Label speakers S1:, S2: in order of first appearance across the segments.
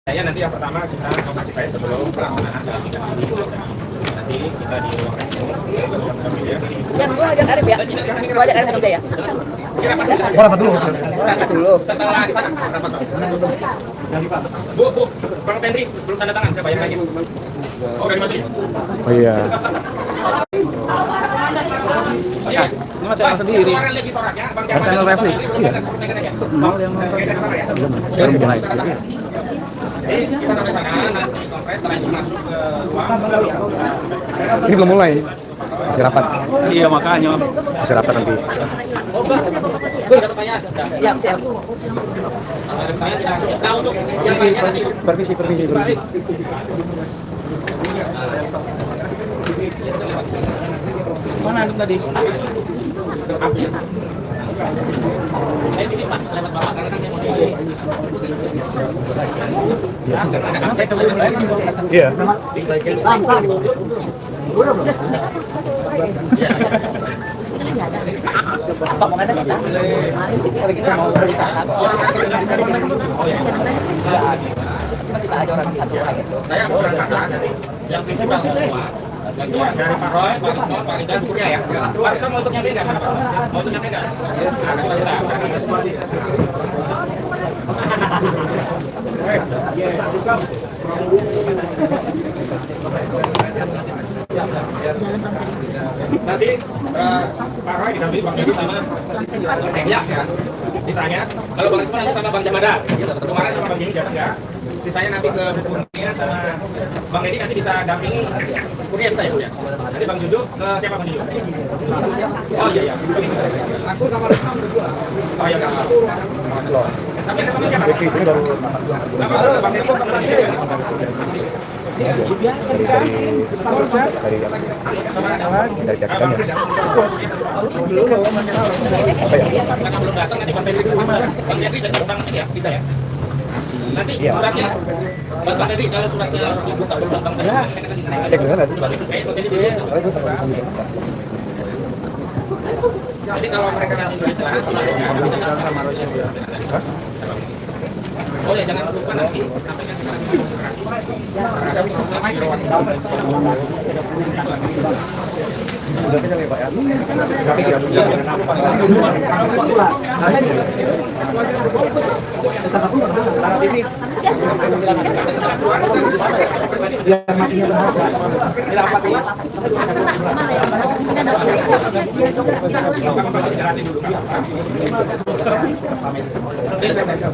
S1: Saya nanti yang pertama kita mau kasih tahu sebelum pelaksanaan dalam nanti kita di ruang
S2: Yang dua ajak Arif ya? Gua ajak Arif aja ya?
S3: Rapat dulu.
S1: Setelah di sana rapat. Bu, Bang Pendri belum tanda tangan, saya bayar lagi. Oh, udah dimasukin?
S3: Oh iya.
S1: Iya.
S3: Ini masih orang sendiri.
S1: Kemarin lagi soraknya, Bang
S3: Channel Refli. Iya. Mau yang nonton. Baru mulai.
S1: Jadi kita sampai sana, nanti kompres setelah itu masuk ke ruang.
S3: Ini belum mulai. Masih rapat.
S4: Iya makanya.
S3: Masih rapat nanti.
S2: Siap, siap.
S1: Nah, untuk yang lainnya nanti
S3: Permisi.
S4: Mana antum tadi?
S1: saya titip Pak, lewat Bapak karena kan saya mau di
S3: Iya.
S2: Apa mau kita? Mari kita mau berwisata. Kita aja orang satu lagi.
S1: saya mau berangkat dari yang prinsipal semua. Bantuan dari Pak Roy, Pak Ismail, Pak Rizal, Kurnia ya. Pak Rizal mau untuk nyampe nggak? Mau untuk nyampe nggak? Nanti Pak Roy didampingi Bang Dedi sama Engyak ya. Sisanya, kalau Bang Ismail nanti sama Bang Jamada. Kemarin sama Bang Jimmy Jamada ya. Sisanya nanti ke Kurnia sama Bang Dedi nanti bisa dampingi Kurnia bisa ya Bu ya. Nanti Bang Juju ke siapa Bang Juju? Oh iya. Aku kamar berdua. Oh iya kamar. Tapi kan kamu siapa? Nama Bang Dedi kok
S4: Biasa kan?
S3: Dari jatuhnya.
S1: karena belum datang nanti Bang Dedi sama Bang Dedi dan Bang ini ya bisa ya. Nanti suratnya Bang Dedi kalau suratnya dibuka belum Bang Dedi jadi kalau mereka nanti berdeklarasi oh ya jangan lupa nanti sampaikan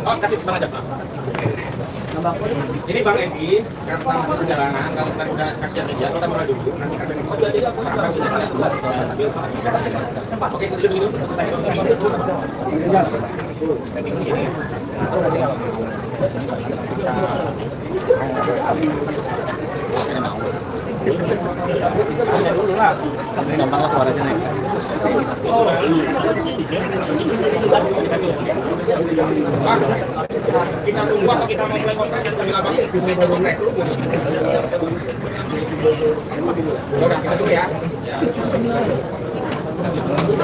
S1: oh kasih Bang aja Pak. Ini Bang Edi, karena perjalanan, kalau kita sudah kasih media, kita mulai dulu. Nanti kita sudah jadi oke, setuju dulu.
S4: Ini gampang lah suaranya naik.
S1: Kita tunggu atau kita mau mulai kompres dan sambil abang kita kompres. Udah, kita tunggu ya.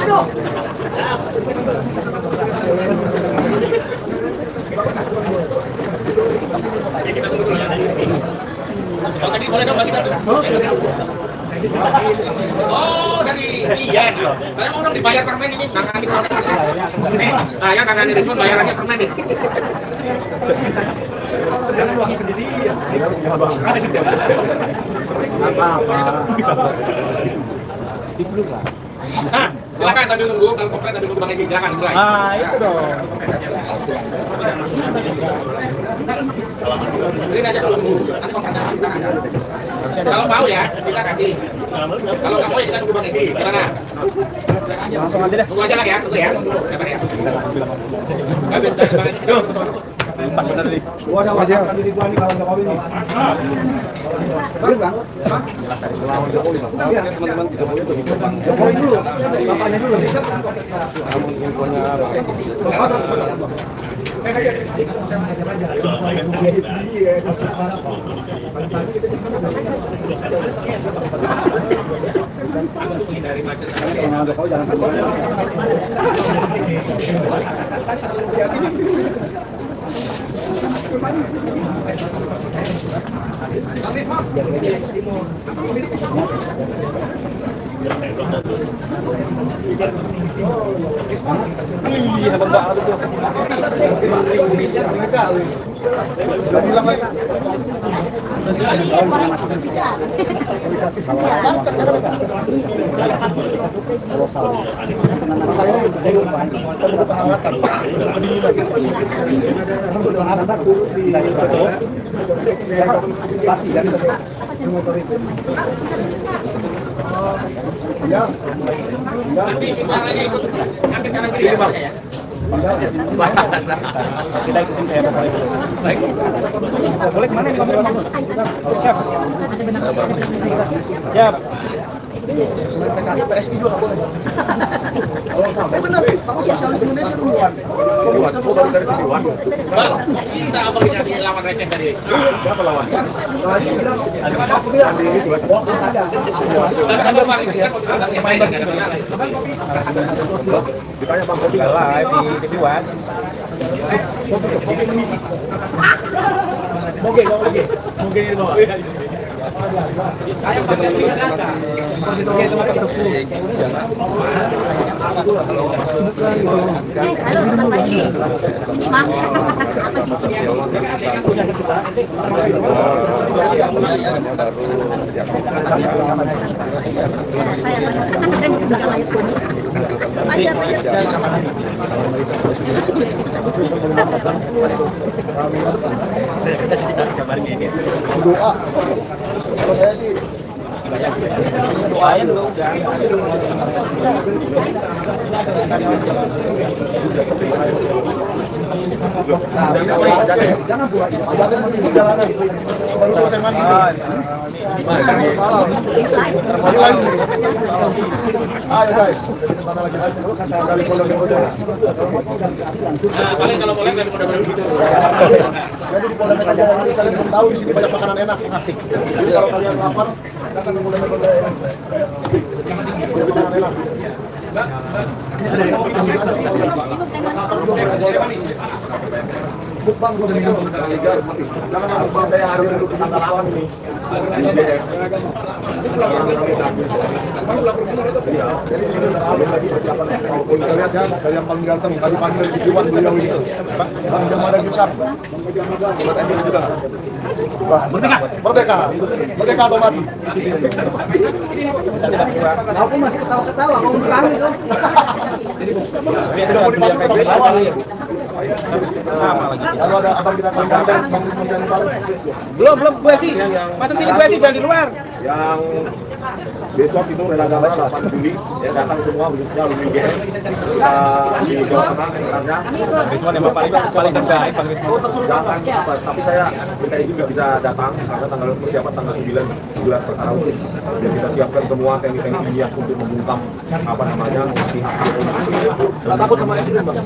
S2: Aduh.
S1: Ya, kita tunggu dulu ya. Oh, tadi boleh dong bagi satu. Oh, dari Ian. Saya mau dong dibayar permen ini. Nangani proses. Saya nangani respon bayarannya permen nih.
S4: Sedang uangnya sendiri.
S1: Nah, silakan sambil nunggu. Kalau kompres sambil nunggu Bang Edi, silakan silakan.
S4: Ah, itu dong.
S1: Ini aja dulu nunggu. Nanti kompresnya di sana. Kalau mau ya, kita kasih. Kalau kamu ya kita tunggu Bang Edi. Gimana?
S4: Ya langsung aja deh.
S1: Tunggu aja lah ya, tunggu ya. Sabar ya. Nggak bisa Bang Edi.
S4: Sak bener nih.
S3: Gua sama aja.
S4: Diri gua nih kalau Jokowi nih.
S3: Bang.
S4: Lawan Jokowi, Bang. Teman-teman Jokowi itu gitu, Bang. Jokowi dulu. Bapaknya dulu. Namun infonya
S1: Dari macet
S4: Jokowi jangan keluar. Iya, hebat banget itu. Udah bilang lagi.
S1: Nanti caranya ikut angkat kanan kiri ya, Pak, ya.
S3: Kita ikutin saya Bapak Ibu. Baik. Boleh kemana ini Bapak Ibu? Siap. Siap.
S4: PSI juga nggak boleh. Benar, Pak Sosialis Indonesia duluan. Baru dari tujuan.
S1: Bang, bisa apa dikasih lawan receh tadi?
S4: Siapa lawan?
S1: Tapi kan Bang, ini kan posisi yang main nggak ada masalah.
S4: Ditanya Bang Kopi
S3: Live di TV One. Moge di bawah. Saya pakai data.
S2: Halo, selamat pagi. Ini Bang, apa sih saya kan di belakang layar.
S4: doa. Kalau saya sih
S3: Doain dulu udah.
S4: jangan buat jangan sambil perjalanan. Baru selesai mandi. Ayo guys, jadi mana lagi kali Polda.
S1: Paling kalau boleh nggak mudah-mudahan gitu.
S4: Jadi di Polda Metro Jaya nanti kalian belum tahu di sini banyak makanan enak. Jadi kalau kalian lapar, datang ke Polda Metro Jaya. Banyak makanan enak. Bang, jangan langsung saya hari dulu kita lawan ini. Jadi ini udah habis lagi persiapan. Kita lihat ya, dari yang paling ganteng tadi panggil Iwan beliau ini. Bang Jamada Gicap. Merdeka. Merdeka atau mati.
S3: Aku masih ketawa-ketawa ngomong sekali kan.
S4: Udah mau dipanggil bersama. Kalau ada abang kita akan ganteng,
S3: Belum gue sih. Masuk sini gue sih jangan di luar.
S5: Yang besok itu Rela Gamara 8 Juli ya, datang semua khususnya alumni GM kita di Jawa Tengah sebenarnya.
S3: Risman yang paling terbaik Bang Risman.
S5: Datang, tapi saya minta izin nggak bisa datang karena tanggal persiapan tanggal 9 bulan perkara khusus. Jadi kita siapkan semua teknik-teknik ilmiah untuk membungkam apa namanya pihak
S4: nggak takut sama SDM bang?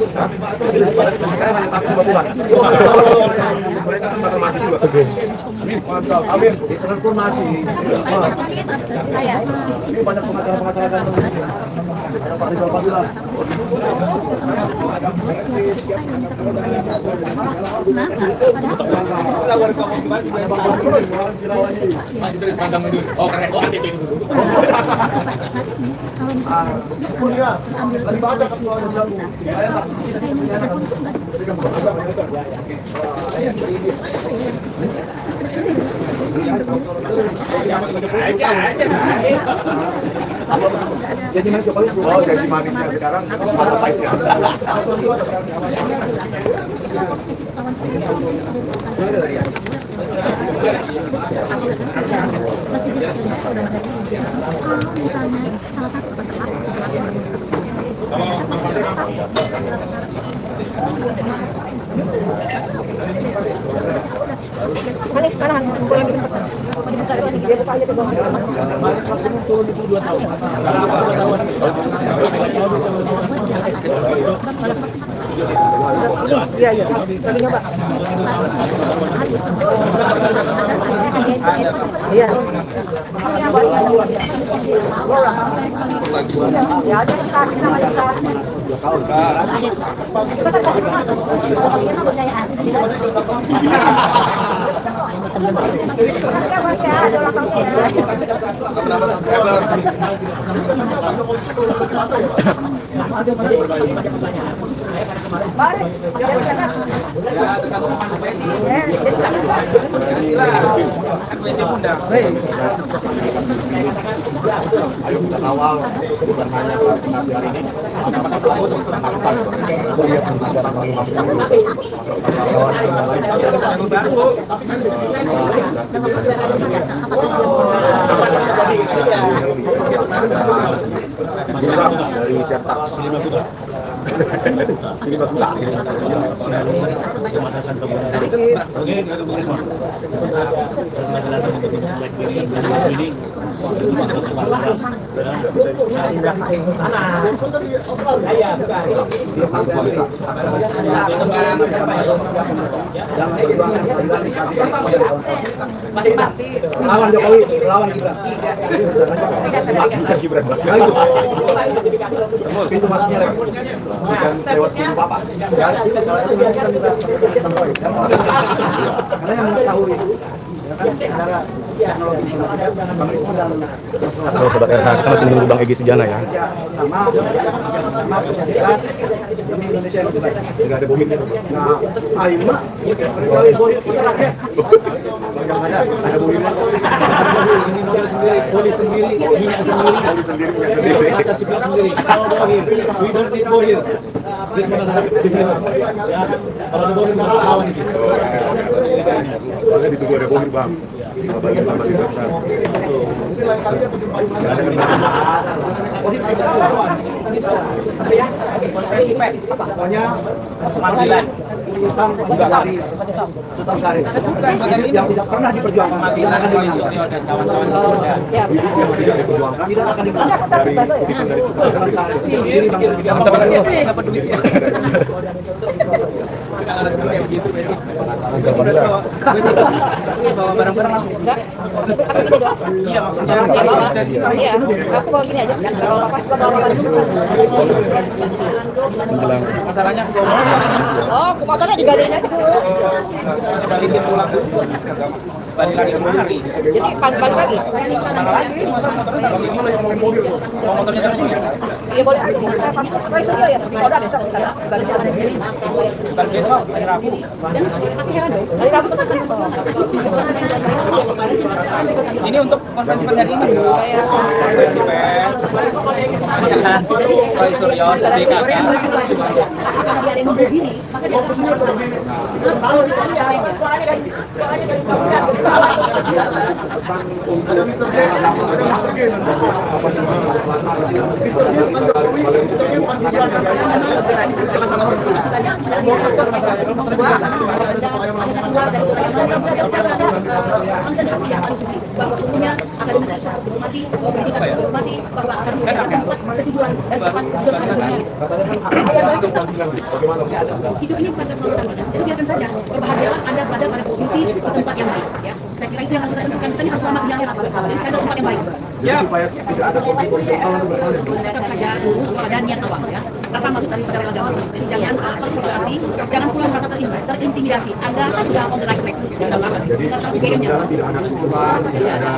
S5: saya hanya takut sama Tuhan. Mereka kan bakal mati juga.
S4: Mantap, amin.
S5: Transformasi.
S4: Ini banyak pengacara-pengacara ganteng. Pak Rizal Fadilah.
S1: Maju terus pantang mundur. Oh keren, oh anti itu.
S4: Kuliah, lagi baca ketuanya jago.
S5: Oh, jadi manisnya sekarang ada pahitnya.
S2: misalnya salah satu Iya, tadi nyoba. Iya. Ya ada sekali sama
S5: Ayo kita kawal bukan hanya pengasih hari ini, masukan dari Serta sini Madura.
S4: Lawan Jokowi, lawan Gibran.
S5: Gibran.
S4: Pintu masuknya
S5: Dan lewat pintu Bapak.
S4: karena yang mengetahui
S3: Halo Sobat RH, kita masih menunggu Bang Egy Sujana ya.
S4: Indonesia itu
S5: Tidak ada bohongnya.
S4: nah ayo mah kecuali boleh kita rakyat
S5: Yang ada bohongnya.
S6: Ini modal sendiri, polis sendiri, minyak sendiri,
S5: Kali sendiri punya sendiri.
S6: kata sipil sendiri. Kalau bohir, we don't need bohir. Please mana ya. Kalau ada bohir mana lawan gitu.
S5: Soalnya di situ ada bohong Bang. Bagi sama si Tristan. Nggak ada kendala.
S4: pokoknya pemanggilan urusan juga dari Sultan Syarif yang tidak pernah diperjuangkan tidak akan diperjuangkan
S2: Ya.
S5: Yang tidak diperjuangkan
S4: tidak akan diperjuangkan
S5: dari kutipan dari Sultan Syarif.
S4: ini bangsa
S2: Iya maksudnya. Iya, aku bawa gini aja. Kalau apa-apa bawa dulu.
S4: masalahnya
S2: Oh, motornya digadein aja dulu.
S6: Balik lagi kemari.
S2: Jadi balik lagi.
S6: Motornya terus ini.
S2: Iya boleh aja. Apa itu ya? Oh, udah besok kita balik lagi sendiri.
S6: Bukan besok, hari Rabu.
S2: Hari Rabu kan.
S6: Ini untuk konferensi pers hari ini. Konferensi pers. Roy Suryo, DKK.
S2: Karena dia ada yang ngomong diri, maka dia harus kalau
S4: ada Mr. G, ada Mr. G nanti. Mr. G kan Jokowi, Mr. G bukan Gibran ya guys.
S2: hidup ini bukan keseluruhan kita. Jadi biarkan saja. Berbahagialah Anda berada pada posisi di tempat yang baik. Ya, saya kira itu yang harus kita tentukan. Kita ini harus selamat di akhirat. Jadi saya tempat yang baik.
S5: Supaya tidak ada konflik horizontal dan berlanjut.
S2: Tetap saja lurus pada niat awal. Ya, kita masuk daripada rel agama. Jadi jangan terprovokasi, jangan pula merasa terintimidasi. Anda sudah on the right track.
S5: Jadi tidak ada keseluruhan, tidak ada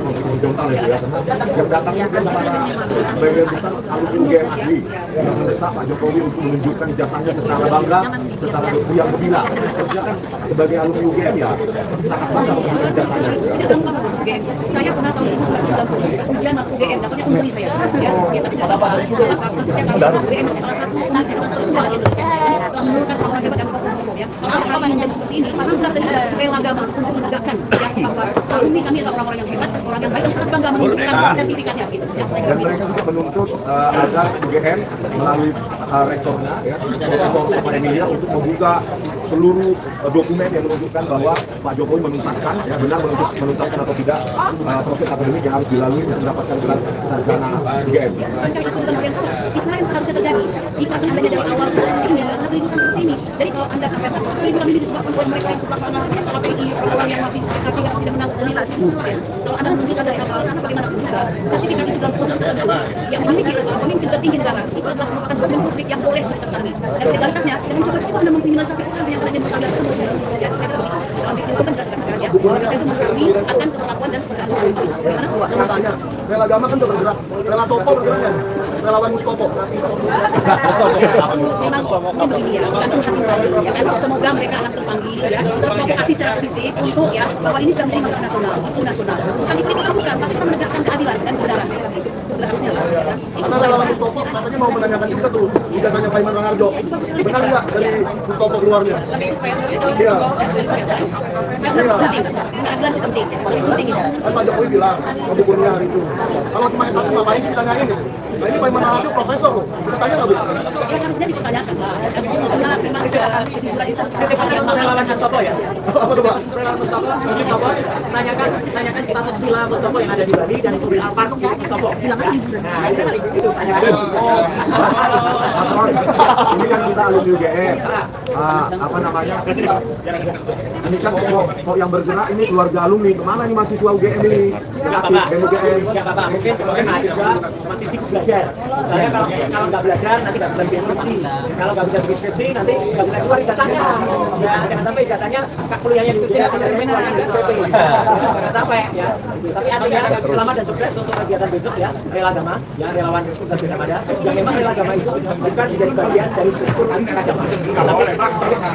S5: konflik horizontal ya. Yang datang itu sebagai besar alumni UGM asli yang mendesak Pak Jokowi untuk menunjukkan jasanya secara bangga, secara yang gembira. Harusnya kan sebagai alumni UGM ya sangat bangga menunjukkan jasanya.
S2: Tidak gampang UGM. Saya pernah tahun 1990 ujian masuk UGM, dapatnya unsuri saya. Ya, tapi tidak apa-apa. Saya kalau UGM salah satu universitas tertua di Indonesia. Telah menurunkan orang-orang hebat dan sukses hukum ya. Kalau kami menjadi seperti ini, maka kita sendiri rela agama untuk menegakkan ya bahwa alumni kami adalah orang-orang yang hebat, orang yang baik dan sangat bangga menunjukkan sertifikatnya gitu. Ya, saya kira
S5: Dan mereka juga menuntut agar UGM melalui rektornya, ya, Profesor Sofan Emilia untuk membuka seluruh dokumen yang menunjukkan bahwa Pak Jokowi menuntaskan, ya, benar menuntaskan atau tidak proses akademik yang harus dilalui untuk mendapatkan gelar sarjana UGM.
S2: bukankah itu benar yang salah? Itulah yang seharusnya terjadi. jika seandainya dari awal sudah seperti ini, nggak ada peributan seperti ini. Jadi kalau Anda sampai peributan ini disebabkan oleh mereka yang sebelah sana, KPI, orang yang masih tapi yang tidak menang nilai itu semua ya. Kalau Anda tunjukkan dari awal, karena bagaimanapun juga, sertifikat itu dalam proses tertentu yang dimiliki oleh seorang pemimpin tertinggi negara itu adalah merupakan domain publik yang boleh ditertangani. Dan legalitasnya dengan cukup itu Anda mengkriminalisasi orang yang berada di melanggar hukum. Ya, dalam diksi hukum jelas dikatakan ya, bahwa kita itu mengakui akan keberlakuan dan keberlakuan. Bagaimana?
S4: Saya tanya, rela Gama kan udah bergerak, rela Topo bergerak kan? Relawan Mustopo.
S2: Memang ini begini ya, bukan hati-hati ya kan, semoga mereka akan terpanggil ya, terprovokasi secara positif untuk ya, bahwa ini sudah menjadi masalah nasional, isu nasional. Bukan itu dikabulkan, tapi kita menegakkan keadilan dan kebenaran. Seharusnya lah ya.
S4: Karena relawan Mustopo katanya mau menanyakan kita tuh ijazahnya Pak Iman Raharjo. Benar nggak dari Mustopo keluarnya?
S2: Tapi itu fair,
S4: Iya.
S2: fairness penting, keadilan itu penting, penting itu.
S4: Kan Pak Jokowi bilang mendukungnya hari itu. Kalau cuma S1 ngapain sih ditanyain gitu? Nah ini Pak Iman Raharjo profesor loh. Kita tanya nggak Bu?
S2: Ya harusnya dipertanyakan lah. Karena memang kejujuran itu harus
S6: Relawan Mustopo ya.
S4: Apa tuh Pak?
S6: Relawan Mustopo tanyakan status villa Mustopo yang ada di Bali dan mobil Alphard di Mustopo. Nah, itu tanyakan.
S5: Mas Ron, ini kan kita alumni UGM. Apa namanya? Ini kan kok yang bergerak ini keluarga alumni. Kemana nih mahasiswa UGM ini?
S6: Bapak,
S5: UGM.
S6: ya Bapak, mungkin besoknya mahasiswa masih sibuk belajar. Soalnya kalau nggak belajar nanti nggak bisa bikin skripsi. Kalau nggak bisa bikin skripsi nanti nggak bisa keluar ijazahnya. Ya jangan sampai ijazahnya kuliahnya di UGM keluarnya di PP. Jangan sampai ya. Tapi artinya selamat dan sukses untuk kegiatan besok ya. Rela Gama, ya relawan Tugas Desa Mada. Dan memang Rela Gama itu bukan menjadi bagian dari struktur agama.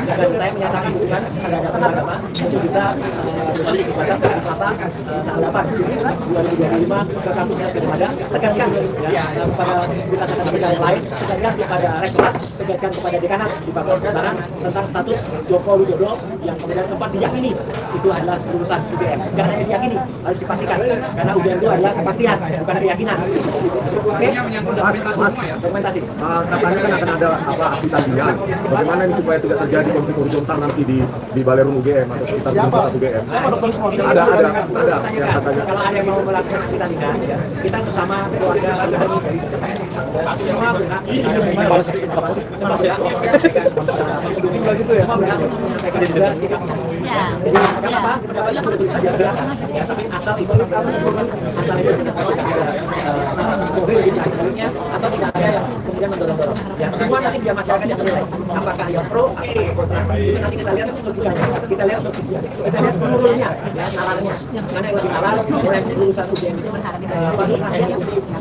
S6: Dan saya menyatakan dukungan terhadap Rela Gama untuk bisa besok pada hari Selasa tanggal 8 Juni 2025 ke kampus Desa Mada. Tegaskan ya kepada fasilitas akademika yang lain, tegaskan kepada rektorat, tegaskan kepada dekanat di Fakultas Kedokteran tentang status Joko Widodo yang kemudian sempat diyakini itu adalah lulusan UGM. Jangan hanya diyakini, harus dipastikan karena UGM itu adalah kepastian, bukan keyakinan. Oke, Mas, dokumentasi.
S5: Katanya kan akan ada aksi tandingan. Bagaimana ini supaya tidak terjadi konflik horizontal nanti di Balerun UGM atau sekitar tempat UGM?
S4: Siapa dokter semua?
S5: Ada yang katanya.
S6: Kalau ada yang mau melakukan aksi tandingan, ya, kita sesama keluarga akademi dari TPN, semua berhak semua berhak menyampaikan juga sikap. Jadi kenapa? Pendapat itu boleh saja silakan. Ya, tapi asal itu tidak ada mobil di akhirnya atau tidak ada yang kemudian mendorong-dorong. Ya, semua nanti biar masyarakat yang menilai apakah yang pro atau yang kontra. Itu nanti kita lihat logikanya, kita lihat logisnya, kita lihat penurunnya, ya nalarnya. Mana yang lebih nalar, yang lulusan UGM itu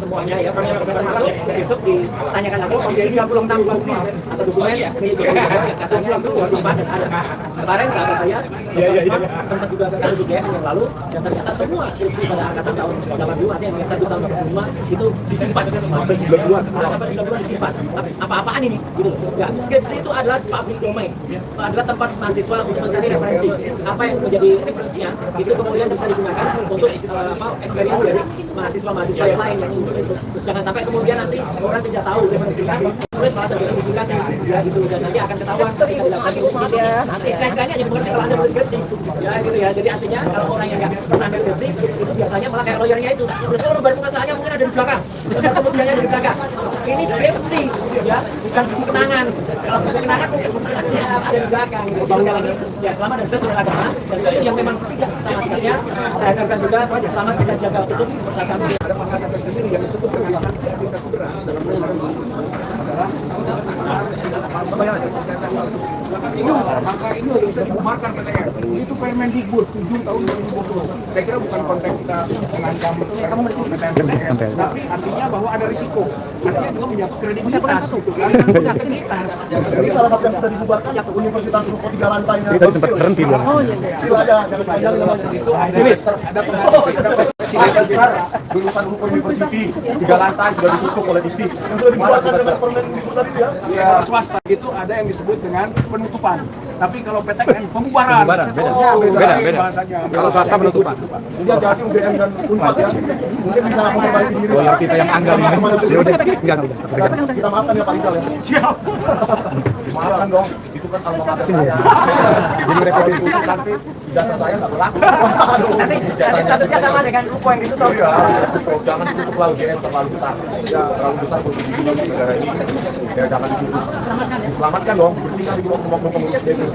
S6: semuanya ya. Kalau yang masuk besok ditanyakan lagi, oh dia ini nggak pulang tanggung atau dokumen milik katanya itu simpan dan ada. Kemarin sahabat saya sempat juga ke kasus UGM yang lalu dan ternyata semua skripsi pada angkatan tahun 82 artinya yang angkatan tahun 85 itu disimpan sampai 92 disimpan. Apa-apaan ini gitu loh. Ya, skripsi itu adalah public domain. Adalah tempat mahasiswa untuk mencari referensi. Apa yang menjadi referensinya itu kemudian bisa digunakan untuk experience dari mahasiswa yang lain yang jangan sampai kemudian nanti orang tidak tahu referensi kami terus malah terjadi publikasi ya gitu dan nanti akan ketahuan ketika dilakukan publikasi nanti kaitannya jadi bukan kalau anda berskripsi ya gitu ya. Jadi artinya kalau orang yang nggak pernah berskripsi itu biasanya malah kayak lawyernya itu terus kalau baru pengasahannya mungkin ada di belakang kemudiannya ada di belakang ini skripsi ya bukan buku kenangan. Kalau buku kenangan ada di belakang gitu. Sekali lagi ya selamat dan sukses untuk agama dan itu yang memang tidak sama sekali saya akan juga selamat kita jaga tutup bersama ada masyarakat tersendiri yang disebut kebebasan bisa segera dalam
S7: maka ini bisa dibubarkan PTN. Itu Permendikbud 7 tahun 2020. Saya kira bukan konteks kita mengancam PTN, tapi artinya bahwa ada risiko. Artinya juga punya kredibilitas gitu kan, punya kredibilitas.
S4: Jadi salah satu yang sudah dibubarkan Universitas Ruko 3 lantainya.
S5: Tadi sempat berhenti loh.
S4: Itu aja, jangan panjang namanya.
S5: Lulusan Hukum University 3 lantai sudah ditutup oleh ISTI.
S4: Yang sudah dibubarkan dengan Permendikbud tadi ya.
S7: Ya, swasta itu ada yang disebut dengan penutupan. Tapi kalau PTN pembubaran.
S5: Beda. Kalau swasta penutupan.
S4: Jadi hati-hati UGM dan Unpad ya. Mungkin bisa memperbaiki diri.
S5: Oh, yang kita yang anggap ini. Ya udah, enggak.
S4: Kita maafkan ya Pak Rizal ya.
S7: Siap. Dimaafkan dong. Itu
S5: kan alma mater saya. Jadi mereka itu nanti ijazah saya nggak berlaku.
S6: Nanti statusnya sama dengan ruko yang ditutup.
S5: Iya, jangan ditutup lah UGM terlalu besar. Ya, terlalu besar kontribusi di negara ini. Ya jangan ditutup. Diselamatkan dong, bersihkan di oknum-oknum komunisnya itu.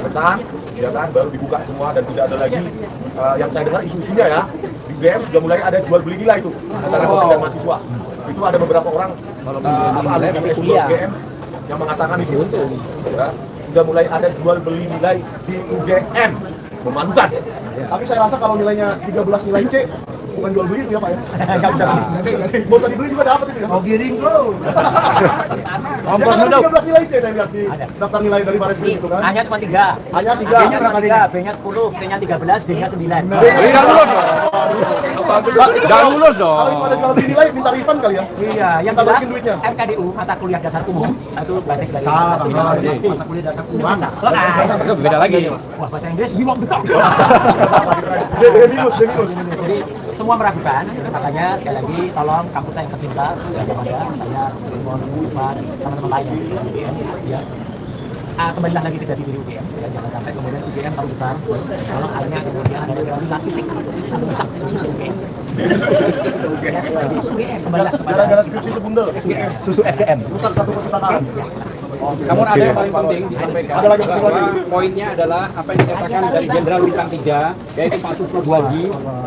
S5: Pecahan, ya kan, baru dibuka semua dan tidak ada lagi yang saya dengar isu-isunya ya. Di UGM sudah mulai ada jual beli gila itu antara dosen dan mahasiswa. Itu ada beberapa orang alumni S2 UGM yang mengatakan itu. Ya, sudah mulai ada jual beli nilai di UGM. Memalukan.
S4: Tapi saya rasa kalau nilainya 13 nilai C, bukan jual beli itu ya Pak ya?
S6: Nggak bisa.
S4: Nggak usah dibeli juga dapat itu ya?
S6: Mau giring bro.
S4: Ya kan ada 13 nilai C saya lihat di daftar nilai dari Baris Krim itu kan?
S6: A-nya cuma 3.
S4: Hanya 3.
S6: B-nya berapa 3? B-nya 10, C-nya 13, D-nya 9.
S3: Jangan lulus dong.
S4: Kalau pada jual beli nilai minta refund kali ya?
S6: Iya, yang
S4: Kita
S6: jelas
S4: balikin duitnya.
S6: MKDU mata kuliah dasar umum itu basic dari mata kuliah dasar umum.
S3: Itu beda lagi.
S6: Wah, bahasa Inggris gimana betul.
S4: Demimus.
S6: Jadi semua meragukan, makanya sekali lagi tolong kampus saya yang tercinta, saya mohon Pak dan teman-teman lainnya, ya. Kembalilah lagi terjadi di UGM, ya, jangan sampai kemudian UGM terlalu besar, tolong akhirnya kemudian ada prioritas titik, satu besar susu UGM. Kembalilah kepada
S4: Gara-gara skripsi sebundel.
S3: Susu SKM.
S4: Rusak satu perpustakaan.
S3: Namun ada yang paling penting disampaikan
S4: Ada lagi satu
S3: bahwa
S4: lagi.
S3: poinnya adalah apa yang dikatakan dari Jenderal Bintang 3 yaitu Pak Susno Dwaji,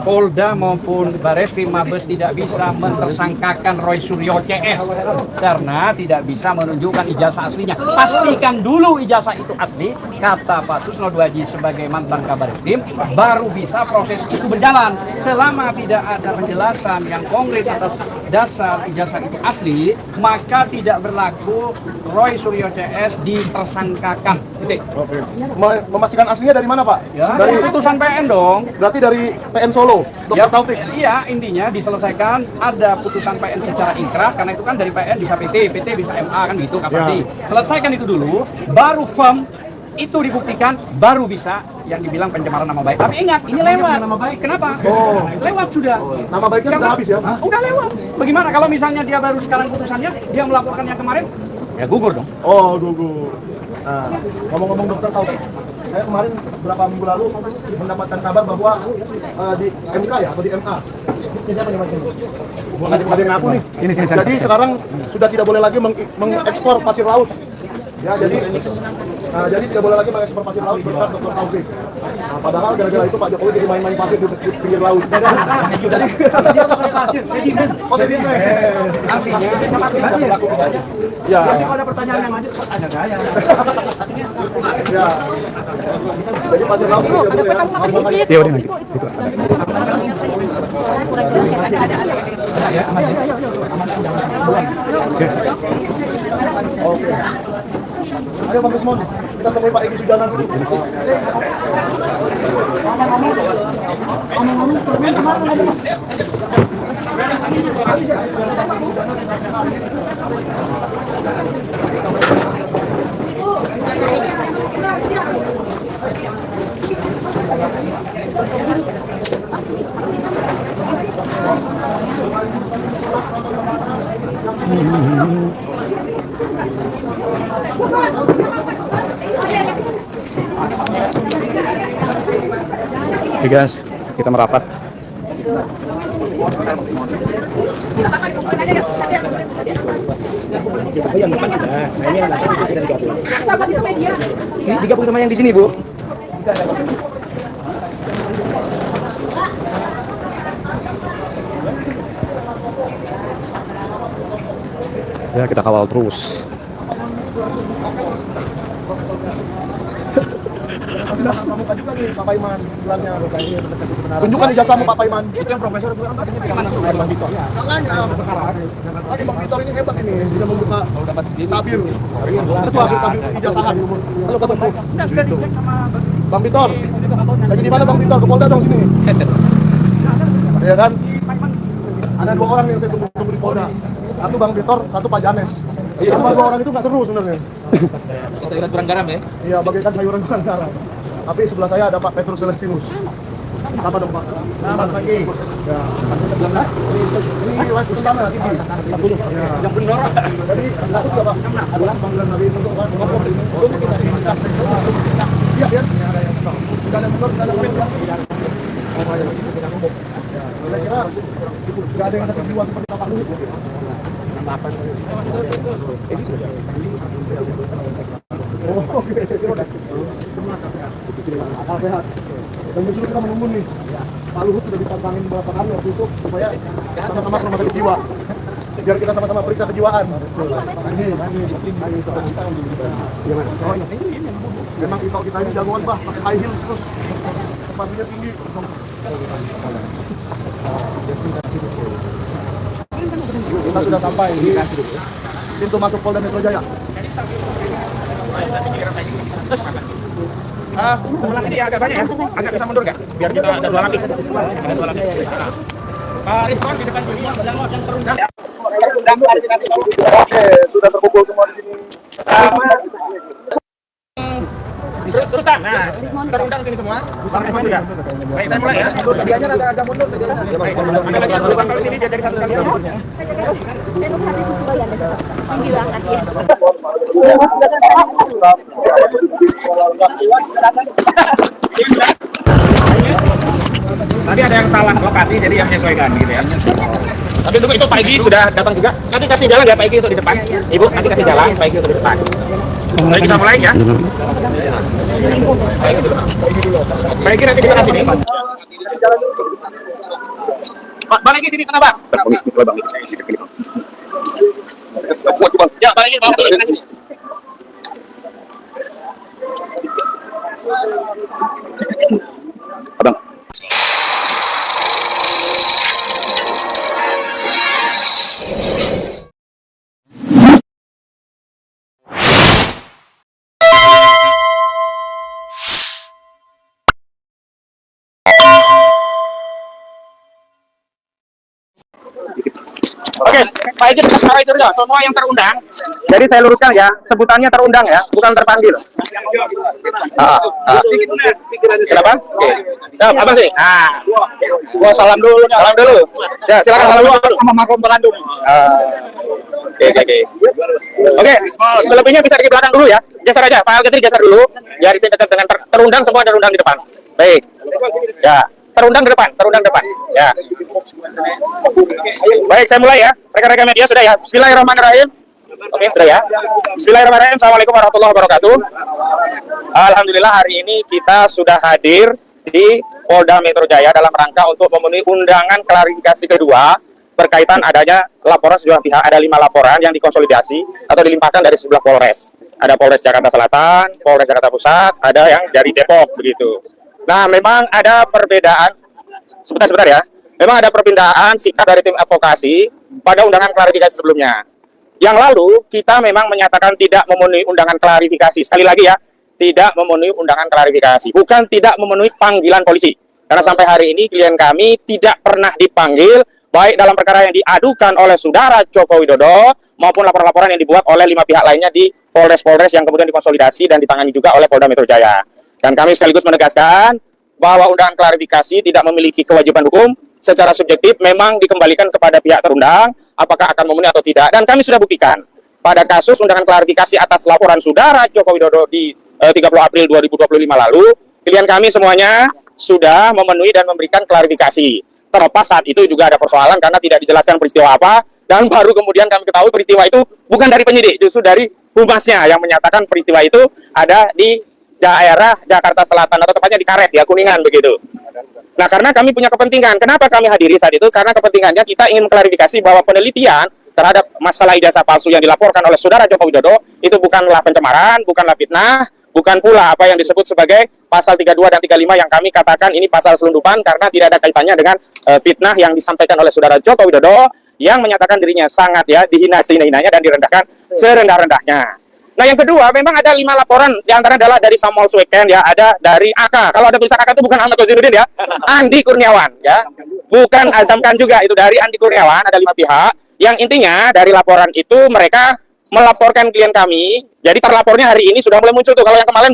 S3: Polda maupun Bareskrim Mabes tidak bisa mentersangkakan Roy Suryo CS karena tidak bisa menunjukkan ijazah aslinya. Pastikan dulu ijazah itu asli, kata Pak Susno Dwaji sebagai mantan Kabareskrim, baru bisa proses itu berjalan. Selama tidak ada penjelasan yang konkret atas dasar ijazah itu asli, maka tidak berlaku Roy Suryo CS ditersangkakan. Titik.
S4: Memastikan aslinya dari mana Pak?
S3: Ya,
S4: Dari
S3: putusan PN dong.
S4: berarti dari PN Solo, Dr. Taufik.
S3: Iya, intinya diselesaikan ada putusan PN secara inkrah karena itu kan dari PN bisa PT bisa MA kan gitu Kapolri. Selesaikan itu dulu, baru firm itu dibuktikan, baru bisa yang dibilang pencemaran nama baik. Tapi ingat, ini lewat. Kenapa? Lewat sudah.
S4: Nama baiknya sudah habis ya?
S3: Udah lewat. Bagaimana kalau misalnya dia baru sekarang putusannya, dia melaporkan yang kemarin? Ya gugur dong.
S4: Oh, gugur. Nah, ngomong-ngomong Dr. Taufik, saya kemarin beberapa minggu lalu mendapatkan kabar bahwa di MK ya, atau di MA. Ini siapa nih Mas? Ada yang ngaku nih. Jadi sekarang sudah tidak boleh lagi mengekspor pasir laut. Ya, jadi tidak boleh lagi mengekspor pasir laut berkat Dr. Taufik. Nah, padahal gara-gara itu Pak Jokowi jadi main-main pasir di pinggir laut. Jadi positifnya.
S3: Artinya bisa berlaku pidana.
S4: Ya.
S6: Kalau ada pertanyaan yang lanjut, ada gaya.
S4: Ya. Jadi pasir laut tidak boleh ya.
S2: Iya, udah nanti. Kurang jelas ya, ada.
S4: Oke. Ayo Bang Desmond, kita temui Pak Egy Sujana dulu.
S3: Oke guys, kita merapat.
S2: Sama di media.
S6: Digabung sama yang di sini, Bu.
S3: Ya kita kawal terus.
S4: Pramuka juga nih Pak Paiman, bilangnya tunjukkan ijazahmu Pak Paiman.
S6: Itu yang profesor bilang apa? Ini
S4: Bang Victor. Makanya, tadi Bang Victor ini hebat ini, bisa membuka tabir. Ketua tabir ijazahan. Halo ketemu. Bang Victor, lagi di mana Bang Victor? Ke Polda dong sini. Ya kan? Ada 2 orang yang saya tunggu di Polda. Satu Bang Victor, satu Pak Janes. Sama 2 orang itu nggak seru sebenarnya.
S6: sayuran kurang garam ya?
S4: Iya, bagaikan sayuran kurang garam. Tapi sebelah saya ada Pak Petrus Celestinus. Siapa dong Pak? Selamat pagi. Ini live pertama TV.
S3: Yang benar.
S4: Jadi takut nggak Pak? Adalah panggilan dari untuk lapor ini. Iya ya. Tidak ada motor, tidak ada motor. Kira-kira nggak ada yang sakit jiwa seperti Pak Luhut. Oh, oke. Akal sehat. Dan justru kita menunggu nih. Pak Luhut sudah ditantangin beberapa kali waktu itu supaya sama-sama ke rumah sakit jiwa. Biar kita sama-sama periksa kejiwaan. Memang kita ini jagoan Pak, pakai high heels terus sepatunya tinggi. Kita sudah sampai di pintu masuk Polda Metro Jaya.
S1: Pulang ini agak banyak ya, agak bisa mundur nggak? Biar kita ada 2 lapis. Ada 2 lapis. Respon di depan juri yang terundang.
S4: Oke, sudah terkumpul semua di sini.
S1: Terus Tan, nah terundang sini semua. Bang Resman juga. Baik, saya mulai ya.
S6: Medianya agak mundur.
S1: Baik, Anda lagi berubah kalau sini biar jadi satu kali. Tadi ada yang salah lokasi, jadi yang menyesuaikan gitu ya. Tapi tunggu, itu Pak Egi sudah datang juga. Nanti kasih jalan ya Pak Egi untuk di depan. Ibu, nanti kasih jalan Pak Egi untuk di depan. Baik, kita mulai ya. Pak Egi nanti kita kasih nih. Pak Egi sini kenapa? Ya, Pak Egi bawa ke sini.
S5: Abang.
S1: Oke, Pak Egi tetap Rai Suryo, semua yang terundang. Jadi saya luruskan ya, sebutannya terundang ya, bukan terpanggil. Silakan. Oke. Siap, abang sini. Gua salam dulu. Salam dulu. Ya, silakan salam dulu sama Makom Bandung. Oke. Oke, selebihnya bisa di belakang dulu ya. Geser aja, Pak Algetri geser dulu. Biar isi dekat dengan terundang, semua terundang di depan. Baik. Ya, terundang di depan. Ya. Baik, saya mulai ya. Rekan-rekan media sudah ya. Bismillahirrahmanirrahim. Oke, sudah ya. Bismillahirrahmanirrahim. Assalamualaikum warahmatullahi wabarakatuh. Alhamdulillah hari ini kita sudah hadir di Polda Metro Jaya dalam rangka untuk memenuhi undangan klarifikasi kedua berkaitan adanya laporan sejumlah pihak. Ada 5 laporan yang dikonsolidasi atau dilimpahkan dari sebelah Polres. Ada Polres Jakarta Selatan, Polres Jakarta Pusat, ada yang dari Depok begitu. Nah, memang ada perbedaan. Sebentar ya. Memang ada perbedaan sikap dari tim advokasi pada undangan klarifikasi sebelumnya. Yang lalu kita memang menyatakan tidak memenuhi undangan klarifikasi. Sekali lagi ya, tidak memenuhi undangan klarifikasi. Bukan tidak memenuhi panggilan polisi. Karena sampai hari ini klien kami tidak pernah dipanggil, baik dalam perkara yang diadukan oleh saudara Joko Widodo, maupun laporan-laporan yang dibuat oleh 5 pihak lainnya di Polres-Polres yang kemudian dikonsolidasi dan ditangani juga oleh Polda Metro Jaya. Dan kami sekaligus menegaskan bahwa undangan klarifikasi tidak memiliki kewajiban hukum, secara subjektif memang dikembalikan kepada pihak terundang, apakah akan memenuhi atau tidak. Dan kami sudah buktikan pada kasus undangan klarifikasi atas laporan saudara Joko Widodo di 30 April 2025 lalu, klien kami semuanya sudah memenuhi dan memberikan klarifikasi. Terlepas saat itu juga ada persoalan karena tidak dijelaskan peristiwa apa, dan baru kemudian kami ketahui peristiwa itu bukan dari penyidik, justru dari humasnya yang menyatakan peristiwa itu ada di daerah Jakarta Selatan atau tepatnya di Karet ya, Kuningan begitu. Nah, karena kami punya kepentingan, kenapa kami hadiri saat itu? Karena kepentingannya kita ingin mengklarifikasi bahwa penelitian terhadap masalah ijazah palsu yang dilaporkan oleh saudara Joko Widodo itu bukanlah pencemaran, bukanlah fitnah, bukan pula apa yang disebut sebagai pasal 32 dan 35 yang kami katakan ini pasal selundupan karena tidak ada kaitannya dengan fitnah yang disampaikan oleh saudara Joko Widodo yang menyatakan dirinya sangat ya dihina sehina-hinanya dan direndahkan serendah-rendahnya. Nah, yang kedua, memang ada 5 laporan, diantara adalah dari Samuel Sweken ya, ada dari AK. Kalau ada tulisan AK itu bukan Ahmad Kozirudin ya, Andi Kurniawan ya, bukan Azam Khan juga, itu dari Andi Kurniawan. Ada 5 pihak. Yang intinya dari laporan itu mereka melaporkan klien kami. Jadi terlapornya hari ini sudah mulai muncul tuh. Kalau yang kemarin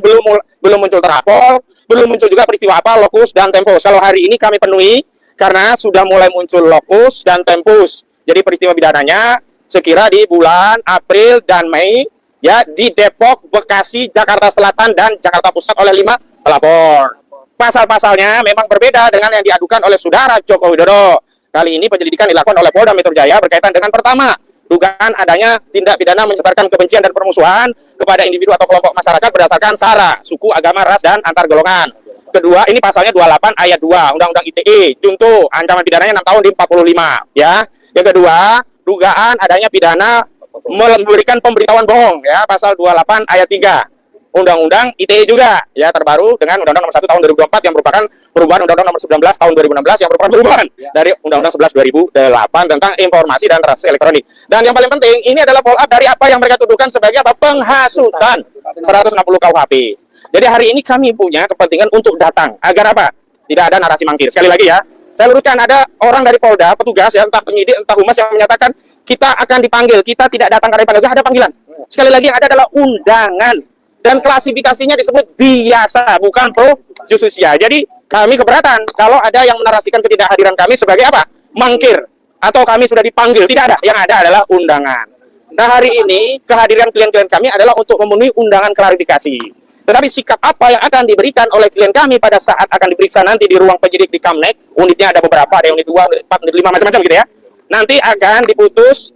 S1: belum muncul terlapor, belum muncul juga peristiwa apa, lokus dan tempo. Kalau hari ini kami penuhi karena sudah mulai muncul lokus dan tempus. Jadi peristiwa pidananya sekira di bulan April dan Mei ya di Depok, Bekasi, Jakarta Selatan dan Jakarta Pusat oleh 5 pelapor. Pasal-pasalnya memang berbeda dengan yang diadukan oleh saudara Joko Widodo. Kali ini penyelidikan dilakukan oleh Polda Metro Jaya berkaitan dengan pertama, dugaan adanya tindak pidana menyebarkan kebencian dan permusuhan kepada individu atau kelompok masyarakat berdasarkan sara, suku, agama, ras, dan antar golongan. Kedua, ini pasalnya 28 ayat 2 Undang-Undang ITE, junto ancaman pidananya 6 tahun di 45 ya. Yang kedua, dugaan adanya pidana memberikan pemberitahuan bohong ya, pasal 28 ayat 3 Undang-Undang ITE juga ya, terbaru dengan Undang-Undang Nomor 1 tahun 2024 yang merupakan perubahan Undang-Undang Nomor 19 tahun 2016 yang merupakan perubahan dari Undang-Undang 11 2008 tentang informasi dan transaksi elektronik. Dan yang paling penting, ini adalah follow up dari apa yang mereka tuduhkan sebagai apa? Penghasutan 160 KUHP. Jadi hari ini kami punya kepentingan untuk datang agar apa? Tidak ada narasi mangkir. Sekali lagi ya, saya luruskan, ada orang dari Polda, petugas ya, entah penyidik, entah humas yang menyatakan kita akan dipanggil, kita tidak datang karena dipanggil. Ada panggilan. Sekali lagi yang ada adalah undangan dan klasifikasinya disebut biasa, bukan pro justisia. Jadi kami keberatan kalau ada yang menarasikan ketidakhadiran kami sebagai apa? Mangkir atau kami sudah dipanggil. Tidak ada. Yang ada adalah undangan. Nah hari ini kehadiran klien-klien kami adalah untuk memenuhi undangan klarifikasi. Tetapi sikap apa yang akan diberikan oleh klien kami pada saat akan diperiksa nanti di ruang penyidik di Kamnek, unitnya ada beberapa, ada unit 2, unit 4, unit 5, macam-macam gitu ya. Nanti akan diputus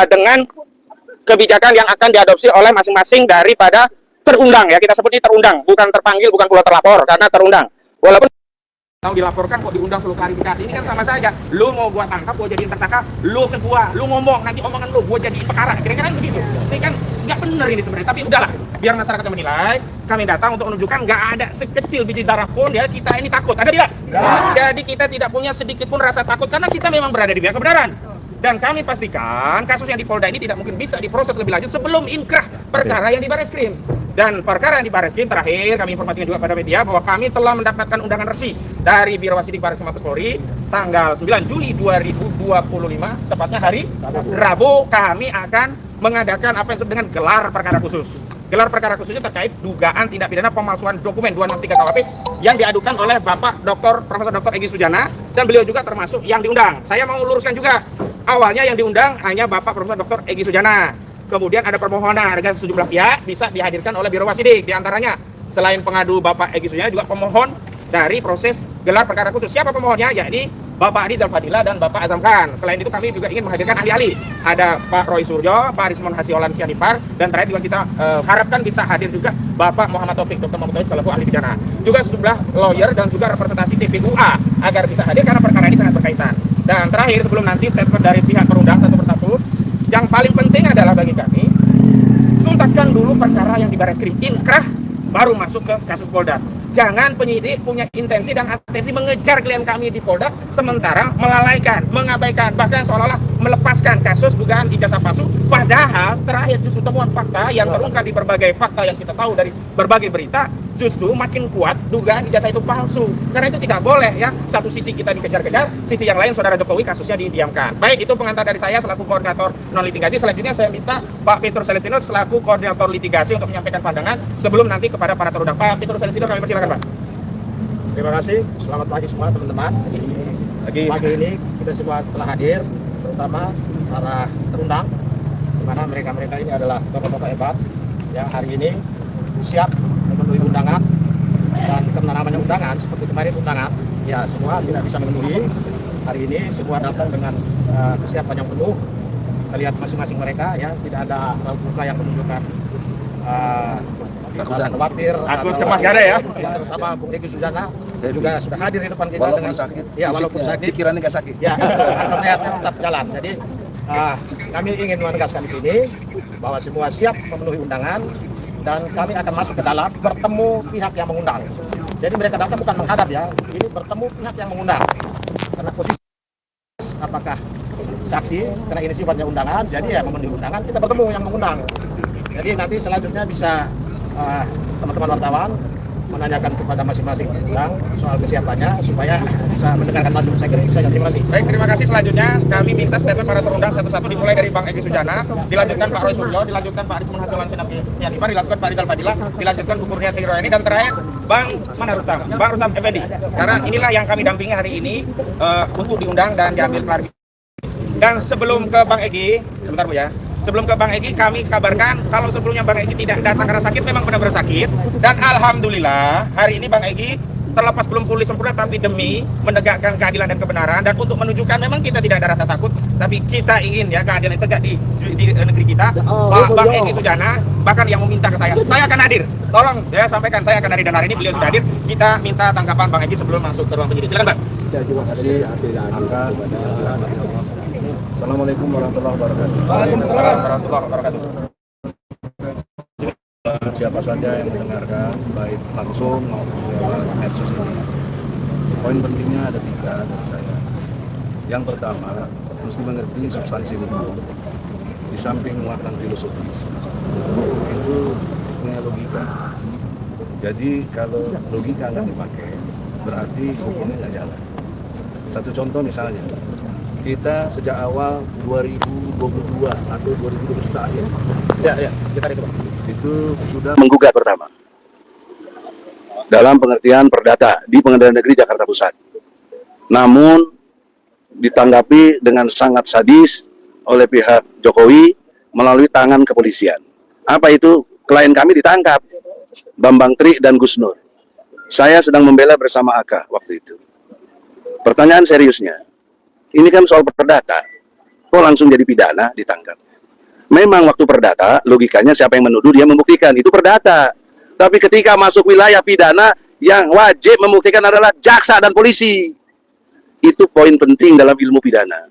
S1: dengan kebijakan yang akan diadopsi oleh masing-masing daripada terundang ya, kita sebut ini terundang, bukan terpanggil, bukan pula terlapor, karena terundang. Walaupun kalau dilaporkan kok diundang selalu klarifikasi, ini kan sama saja. Lu mau gua tangkap, gua jadiin tersangka, lu ke gua, lu ngomong, nanti omongan lu gua jadiin perkara. Kira-kira kan begitu. Ini kan nggak bener ini sebenarnya, tapi udahlah. Biar masyarakat yang menilai, kami datang untuk menunjukkan nggak ada sekecil biji zarah pun ya kita ini takut. Ada tidak? Jadi kita tidak punya sedikit pun rasa takut karena kita memang berada di pihak kebenaran. Dan kami pastikan kasus yang di Polda ini tidak mungkin bisa diproses lebih lanjut sebelum inkrah perkara yang di Barreskrim. Dan perkara yang di Barreskrim terakhir kami informasikan juga pada media bahwa kami telah mendapatkan undangan resmi dari Biro Wasidik Barreskrim Mabes Polri tanggal 9 Juli 2025, tepatnya hari Rabu, kami akan mengadakan apa yang disebut dengan gelar perkara khusus. Gelar perkara khususnya terkait dugaan tindak pidana pemalsuan dokumen 263 KUHP yang diadukan oleh Bapak Profesor Dr. Egy Sujana, dan beliau juga termasuk yang diundang. Saya mau luruskan juga, awalnya yang diundang hanya Bapak Profesor Dr. Egy Sujana. Kemudian ada permohonan dengan sejumlah pihak bisa dihadirkan oleh Biro Wasidik. Di antaranya selain pengadu Bapak Egy Sujana juga pemohon dari proses gelar perkara khusus. Siapa pemohonnya? Yakni Bapak Adi Zalfadila dan Bapak Azam Khan. Selain itu kami juga ingin menghadirkan ahli-ahli. Ada Pak Roy Suryo, Pak Rismon Hasiolan Sianipar, dan terakhir juga kita harapkan bisa hadir juga Bapak Muhammad Taufik, Dr. Muhammad Taufik selaku ahli pidana. Juga sejumlah lawyer dan juga representasi TPUA agar bisa hadir karena perkara ini sangat berkaitan. Dan terakhir sebelum nanti statement dari pihak perundang satu persatu, yang paling penting adalah bagi kami tuntaskan dulu perkara yang di Barreskrim, inkrah baru masuk ke kasus Polda. Jangan penyidik punya intensi dan atensi mengejar klien kami di Polda sementara melalaikan, mengabaikan, bahkan seolah-olah melepaskan kasus dugaan ijazah palsu. Padahal terakhir justru temuan fakta yang terungkap di berbagai fakta yang kita tahu dari berbagai berita, justru makin kuat dugaan ijazah itu palsu. Karena itu tidak boleh ya, satu sisi kita dikejar-kejar, sisi yang lain saudara Jokowi kasusnya didiamkan. Baik, itu pengantar dari saya selaku koordinator non litigasi. Selanjutnya saya minta Pak Petrus Celestinus selaku koordinator litigasi untuk menyampaikan pandangan sebelum nanti kepada para terundang. Pak Petrus Celestinus, kami persilakan Pak.
S4: Terima kasih. Selamat pagi semua teman-teman. Pagi ini kita semua telah hadir, terutama para terundang, di mana mereka ini adalah tokoh-tokoh hebat yang hari ini siap memenuhi undangan. Dan karena namanya undangan, seperti kemarin undangan, ya semua tidak bisa memenuhi. Hari ini semua datang dengan kesiapan yang penuh. Kita lihat masing-masing mereka ya, tidak ada raut muka yang menunjukkan rasa khawatir.
S1: Aku cemas gak ada ya.
S4: Sama Bung Egy Sujana juga sudah hadir di depan kita
S5: Walaupun
S4: dengan
S5: sakit,
S4: ya walaupun sakit,
S5: pikirannya nggak sakit.
S4: ya akal sehatnya tetap jalan. Jadi kami ingin menegaskan di sini bahwa semua siap memenuhi undangan dan kami akan masuk ke dalam bertemu pihak yang mengundang. Jadi mereka datang bukan menghadap ya, ini bertemu pihak yang mengundang. Karena posisi apakah saksi, karena ini sifatnya undangan, jadi ya memenuhi undangan kita bertemu yang mengundang. Jadi nanti selanjutnya bisa teman-teman wartawan menanyakan kepada masing-masing undang soal kesiapannya supaya bisa mendengarkan langsung. Saya kira itu saja. Terima kasih.
S1: Baik, terima kasih. Selanjutnya kami minta statement para terundang satu-satu dimulai dari Bang Egy Sujana, dilanjutkan Pak Roy Suryo, dilanjutkan Pak Rismon Hasiolan Sianipar, dilanjutkan Pak Rizal Fadila, dilanjutkan Bu Kurnia Tironi, dan terakhir Bang Rustam Effendi, karena inilah yang kami dampingi hari ini untuk diundang dan diambil klarifikasi. Dan sebelum ke Bang Egy, sebentar Bu ya. Sebelum ke Bang Egy, kami kabarkan kalau sebelumnya Bang Egy tidak datang karena sakit, memang benar-benar sakit. Dan alhamdulillah hari ini Bang Egy terlepas belum pulih sempurna, tapi demi menegakkan keadilan dan kebenaran dan untuk menunjukkan memang kita tidak ada rasa takut, tapi kita ingin ya keadilan itu tegak di negeri kita. Pak Bang Egy Sujana bahkan yang meminta ke saya akan hadir. Tolong ya sampaikan saya akan hadir, dan hari ini beliau sudah hadir. Kita minta tanggapan Bang Egy sebelum masuk ke ruang penyidik. Silakan Bang.
S5: Terima kasih. Assalamualaikum warahmatullahi wabarakatuh.
S1: Waalaikumsalam warahmatullahi wabarakatuh.
S5: Siapa saja yang mendengarkan, baik langsung maupun lewat medsos ini. Poin pentingnya ada 3 dari saya. Yang pertama, mesti mengerti substansi hukum. Di samping muatan filosofis, hukum itu punya logika. Jadi kalau logika nggak dipakai, berarti hukumnya nggak jalan. Satu contoh misalnya, kita sejak awal 2022 atau 2021 akhir.
S1: Ya, sekitar itu Bang.
S5: Itu sudah menggugat pertama dalam pengertian perdata di Pengadilan Negeri Jakarta Pusat. Namun ditanggapi dengan sangat sadis oleh pihak Jokowi melalui tangan kepolisian. Apa itu? Klien kami ditangkap, Bambang Tri dan Gus Nur. Saya sedang membela bersama AK waktu itu. Pertanyaan seriusnya, ini kan soal perdata, kok langsung jadi pidana ditangkap? Memang waktu perdata, logikanya siapa yang menuduh dia membuktikan, itu perdata. Tapi ketika masuk wilayah pidana, yang wajib membuktikan adalah jaksa dan polisi. Itu poin penting dalam ilmu pidana.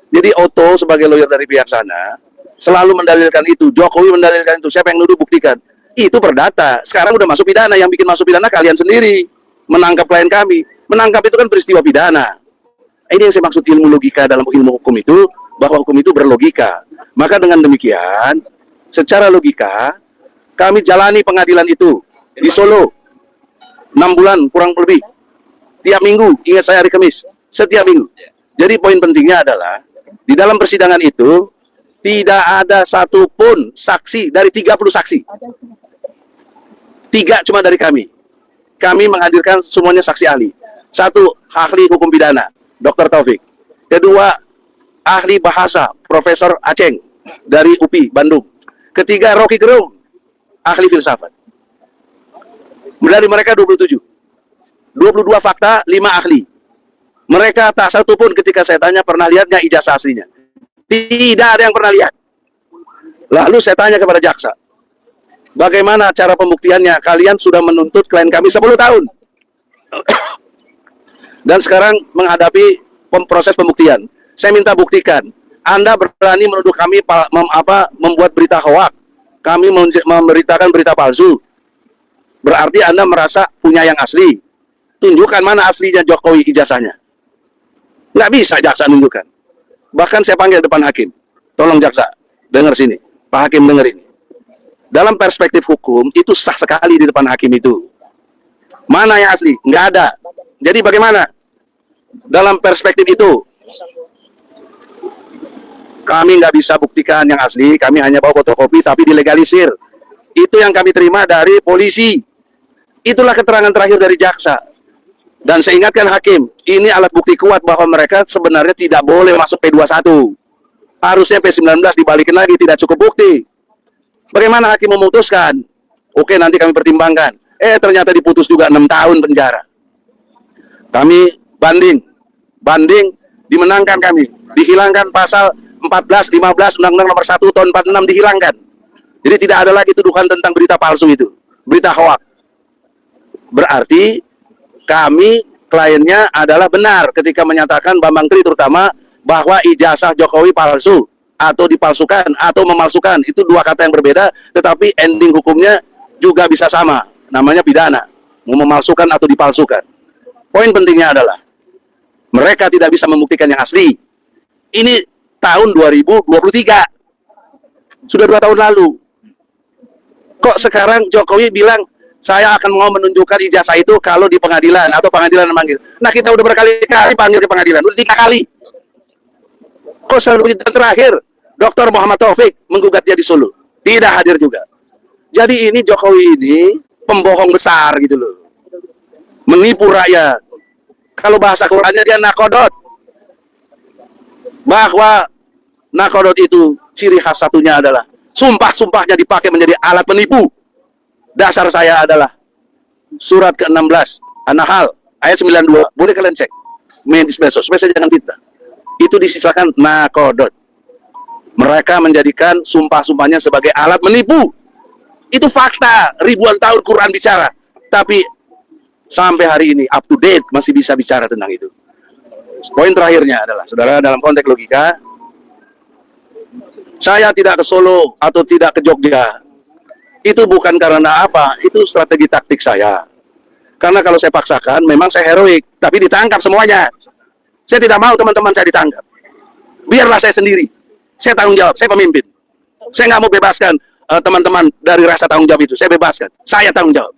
S5: Jadi Otto sebagai lawyer dari pihak sana, selalu mendalilkan itu, Jokowi mendalilkan itu, siapa yang nuduh buktikan. Itu perdata, sekarang udah masuk pidana, yang bikin masuk pidana kalian sendiri. Menangkap klien kami, menangkap itu kan peristiwa pidana. Ini yang saya maksud ilmu logika dalam ilmu hukum itu, bahwa hukum itu berlogika. Maka dengan demikian, secara logika, kami jalani pengadilan itu di Solo 6 bulan kurang lebih. Tiap minggu, ingat saya hari Kamis, setiap minggu. Jadi poin pentingnya adalah, di dalam persidangan itu, tidak ada satupun saksi dari 30 saksi. 3 cuma dari kami. Kami menghadirkan semuanya saksi ahli. 1, ahli hukum pidana, Dr. Taufik. Kedua, ahli bahasa, Profesor Aceng dari UPI Bandung. Ketiga, Rocky Gerung, ahli filsafat. Dari mereka 27. 22 fakta, 5 ahli. Mereka tak satu pun ketika saya tanya pernah lihat nggak ijazah aslinya. Tidak ada yang pernah lihat. Lalu saya tanya kepada jaksa, bagaimana cara pembuktiannya? Kalian sudah menuntut klien kami 10 tahun. Dan sekarang menghadapi proses pembuktian. Saya minta buktikan, Anda berani menuduh kami membuat berita hoak, kami memberitakan berita palsu. Berarti Anda merasa punya yang asli. Tunjukkan mana aslinya Jokowi ijazahnya. Nggak bisa jaksa nunjukkan. Bahkan saya panggil depan hakim. Tolong jaksa, dengar sini. Pak Hakim dengar ini. Dalam perspektif hukum, itu sah sekali di depan hakim itu. Mana yang asli? Nggak ada. Jadi bagaimana? Dalam perspektif itu, kami nggak bisa buktikan yang asli, kami hanya bawa fotokopi tapi dilegalisir. Itu yang kami terima dari polisi. Itulah keterangan terakhir dari jaksa. Dan saya ingatkan hakim, ini alat bukti kuat bahwa mereka sebenarnya tidak boleh masuk P21. Harusnya P19 dibalikin lagi, tidak cukup bukti. Bagaimana hakim memutuskan? Oke, nanti kami pertimbangkan. Ternyata diputus juga 6 tahun penjara. Kami banding, dimenangkan kami. Dihilangkan pasal 14, 15, Undang-Undang nomor 1 tahun 46 dihilangkan. Jadi tidak ada lagi tuduhan tentang berita palsu itu, berita hoak. Berarti kami kliennya adalah benar ketika menyatakan Bambang Tri terutama bahwa ijazah Jokowi palsu atau dipalsukan atau memalsukan. Itu 2 kata yang berbeda, tetapi ending hukumnya juga bisa sama, namanya pidana, memalsukan atau dipalsukan. Poin pentingnya adalah mereka tidak bisa membuktikan yang asli. Ini tahun 2023. Sudah 2 tahun lalu. Kok sekarang Jokowi bilang, saya akan mau menunjukkan ijazah itu kalau di pengadilan atau pengadilan memanggil. Nah, kita udah berkali-kali panggil ke pengadilan, udah 3 kali. Kok terakhir Dr. Muhammad Taufik menggugat dia di Solo, tidak hadir juga. Jadi ini Jokowi ini pembohong besar gitu loh.
S8: menipu rakyat. Kalau bahasa Qurannya dia nakodot. Bahwa nakodot itu ciri khas satunya adalah sumpah-sumpahnya dipakai menjadi alat menipu. Dasar saya adalah surat ke-16 An-Nahl ayat 92. Boleh kalian cek medsos, supaya jangan fitnah. Itu disilakan nakodot. Mereka menjadikan sumpah-sumpahnya sebagai alat menipu. Itu fakta, ribuan tahun Quran bicara. Tapi sampai hari ini up to date masih bisa bicara tentang itu. Poin terakhirnya adalah, saudara, dalam konteks logika, saya tidak ke Solo atau tidak ke Jogja. Itu bukan karena apa, itu strategi taktik saya. Karena kalau saya paksakan, memang saya heroik, tapi ditangkap semuanya. Saya tidak mau teman-teman saya ditangkap. Biarlah saya sendiri. Saya tanggung jawab, saya pemimpin. Saya nggak mau bebaskan teman-teman dari rasa tanggung jawab itu. Saya bebaskan, saya tanggung jawab.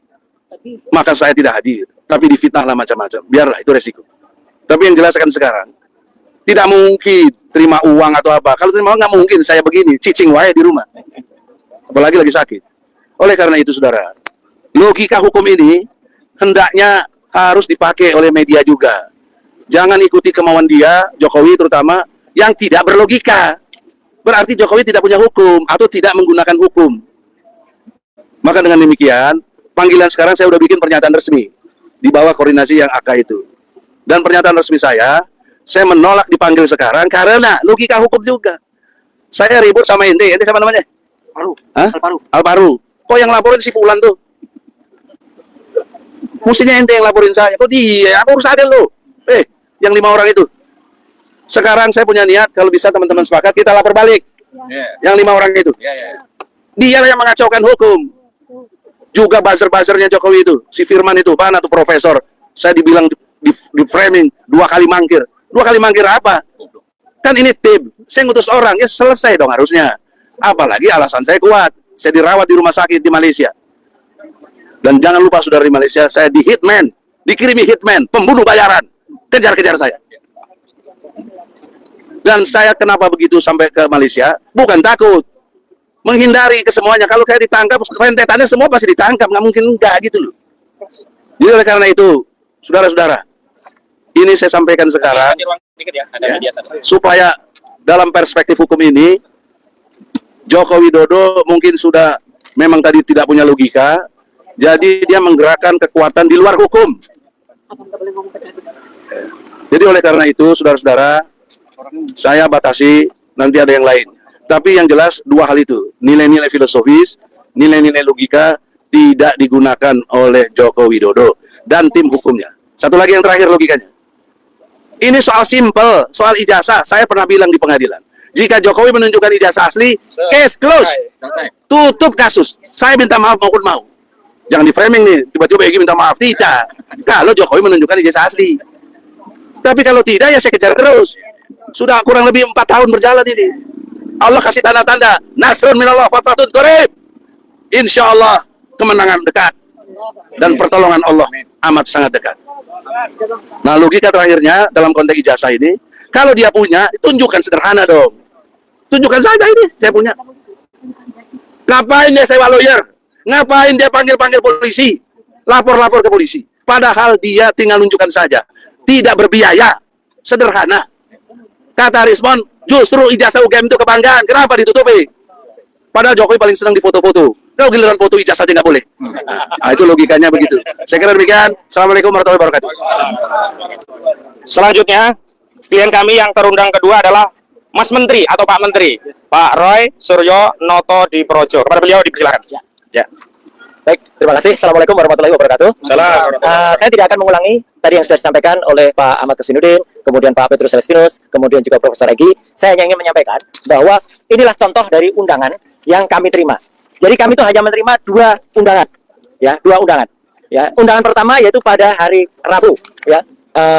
S8: Maka saya tidak hadir, tapi difitnahlah macam-macam. Biarlah, itu resiko. Tapi yang jelaskan sekarang, tidak mungkin terima uang atau apa. Kalau terima uang nggak mungkin, saya begini, cicing wae di rumah. Apalagi lagi sakit. Oleh karena itu, saudara, logika hukum ini hendaknya harus dipakai oleh media juga. Jangan ikuti kemauan dia, Jokowi terutama, yang tidak berlogika. Berarti Jokowi tidak punya hukum atau tidak menggunakan hukum. Maka dengan demikian, panggilan sekarang saya sudah bikin pernyataan resmi di bawah koordinasi yang AK itu. Dan pernyataan resmi saya menolak dipanggil sekarang karena logika hukum juga. Saya ribut sama ente siapa namanya? Alparu. Kok yang laporin si Fulan tuh? Mestinya ente yang laporin saya. Kok dia? Apa urusannya lo? Yang 5 orang itu. Sekarang saya punya niat, kalau bisa teman-teman sepakat, kita lapor balik. Yang 5 orang itu. Dia yang mengacaukan hukum. Juga buzzer-buzzernya Jokowi itu. Si Firman itu, mana tuh profesor. Saya dibilang di framing 2 kali mangkir. 2 kali mangkir apa? Kan ini tim. Saya ngutus orang, ya selesai dong harusnya. Apalagi alasan saya kuat. Saya dirawat di rumah sakit di Malaysia. Dan jangan lupa, saudara, di Malaysia saya di hitman, dikirimi hitman, pembunuh bayaran, kejar-kejar saya. Dan saya kenapa begitu sampai ke Malaysia? Bukan takut, menghindari ke semuanya. Kalau kayak ditangkap, rentetannya semua pasti ditangkap, nggak mungkin enggak gitu loh. Jadi oleh karena itu, saudara-saudara, ini saya sampaikan sekarang, supaya dalam perspektif hukum ini, Joko Widodo mungkin sudah memang tadi tidak punya logika, jadi dia menggerakkan kekuatan di luar hukum. Jadi oleh karena itu, saudara-saudara, saya batasi, nanti ada yang lain. Tapi yang jelas 2 hal itu, nilai-nilai filosofis, nilai-nilai logika tidak digunakan oleh Joko Widodo dan tim hukumnya. Satu lagi yang terakhir logikanya. Ini soal simple, soal ijazah. Saya pernah bilang di pengadilan, jika Jokowi menunjukkan ijazah asli, case close, tutup kasus. Saya minta maaf maupun mau. Jangan di framing nih, tiba-tiba Egy minta maaf. Tidak. Kalau Jokowi menunjukkan ijazah asli. Tapi kalau tidak, ya saya kejar terus. Sudah kurang lebih 4 tahun berjalan ini. Allah kasih tanda-tanda. Nasrun minallah wa fathun qarib. Insya Allah kemenangan dekat. Dan pertolongan Allah amat sangat dekat. Nah, logika terakhirnya dalam konteks ijazah ini, kalau dia punya, tunjukkan sederhana dong. Tunjukkan saja ini, saya punya. Ngapain dia sewa lawyer? Ngapain dia panggil-panggil polisi? Lapor-lapor ke polisi. Padahal dia tinggal tunjukkan saja. Tidak berbiaya. Sederhana. Kata Rismon, justru ijazah UGM itu kebanggaan. Kenapa ditutupi? Padahal Jokowi paling senang di foto-foto. Kalau giliran foto ijazah aja nggak boleh. Nah, itu logikanya begitu. Saya kira demikian. Assalamualaikum warahmatullahi wabarakatuh.
S1: Selanjutnya, klien kami yang terundang kedua adalah Mas Menteri atau Pak Menteri, Pak Roy Suryo Noto di Projo. Kepada beliau dipersilakan. Ya.
S6: Baik, terima kasih. Assalamualaikum warahmatullahi wabarakatuh.
S1: Salam.
S6: Saya tidak akan mengulangi tadi yang sudah disampaikan oleh Pak Ahmad Kosinudin, kemudian Pak Petrus Celestinus, kemudian juga Profesor Egy. Saya hanya ingin menyampaikan bahwa inilah contoh dari undangan yang kami terima. Jadi kami itu hanya menerima 2 undangan, ya, 2 undangan. Ya, undangan pertama yaitu pada hari Rabu, ya,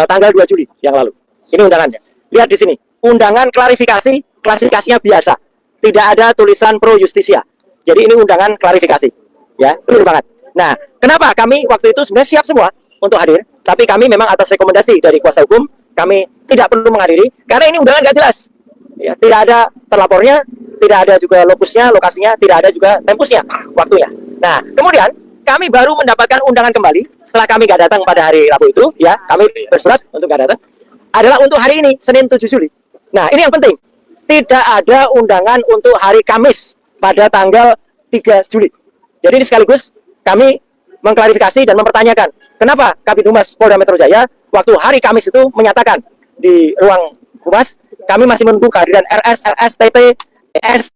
S6: tanggal 2 Juli yang lalu. Ini undangannya. Lihat di sini, undangan klasifikasinya biasa, tidak ada tulisan pro justisia. Jadi ini undangan klarifikasi, ya, clear banget. Nah, kenapa kami waktu itu sebenarnya siap semua untuk hadir, tapi kami memang atas rekomendasi dari kuasa hukum kami tidak perlu menghadiri karena ini undangan nggak jelas, ya, tidak ada terlapornya, tidak ada juga lokusnya, lokasinya, tidak ada juga tempusnya, waktunya. Nah, kemudian kami baru mendapatkan undangan kembali setelah kami nggak datang pada hari Rabu itu, ya, kami bersurat untuk nggak datang, adalah untuk hari ini, Senin 7 Juli. Nah, ini yang penting. Tidak ada undangan untuk hari Kamis pada tanggal 3 Juli. Jadi ini sekaligus kami mengklarifikasi dan mempertanyakan, kenapa Kabid Humas Polda Metro Jaya waktu hari Kamis itu menyatakan di ruang Humas, kami masih menunggu kehadiran RS, TT, ES.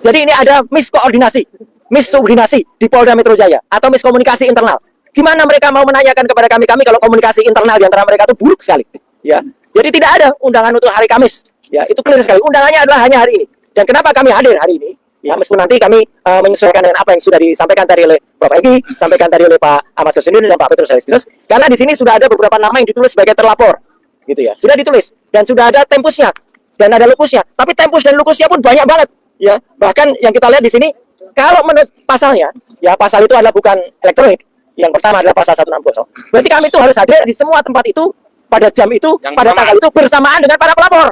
S6: Jadi ini ada miskoordinasi di Polda Metro Jaya atau miskomunikasi internal. Gimana mereka mau menanyakan kepada kami kalau komunikasi internal di antara mereka itu buruk sekali, ya. Jadi tidak ada undangan untuk hari Kamis, ya, itu clear sekali. Undangannya adalah hanya hari ini. Dan kenapa kami hadir hari ini? Ya, meskipun nanti kami menyesuaikan dengan apa yang sudah disampaikan tadi oleh Prof. Egi, sampaikan tadi oleh Pak Ahmad Kusindin dan Pak Petrus Alextinus, karena di sini sudah ada beberapa nama yang ditulis sebagai terlapor, gitu ya. Sudah ditulis dan sudah ada tempusnya dan ada lupusnya. Tapi tempus dan lupusnya pun banyak banget, ya. Bahkan yang kita lihat di sini, kalau menurut pasalnya, ya, pasal itu adalah bukan elektronik. Yang pertama adalah pasal 160. Berarti kami itu harus hadir di semua tempat itu pada jam itu, pada tanggal itu bersamaan dengan para pelapor.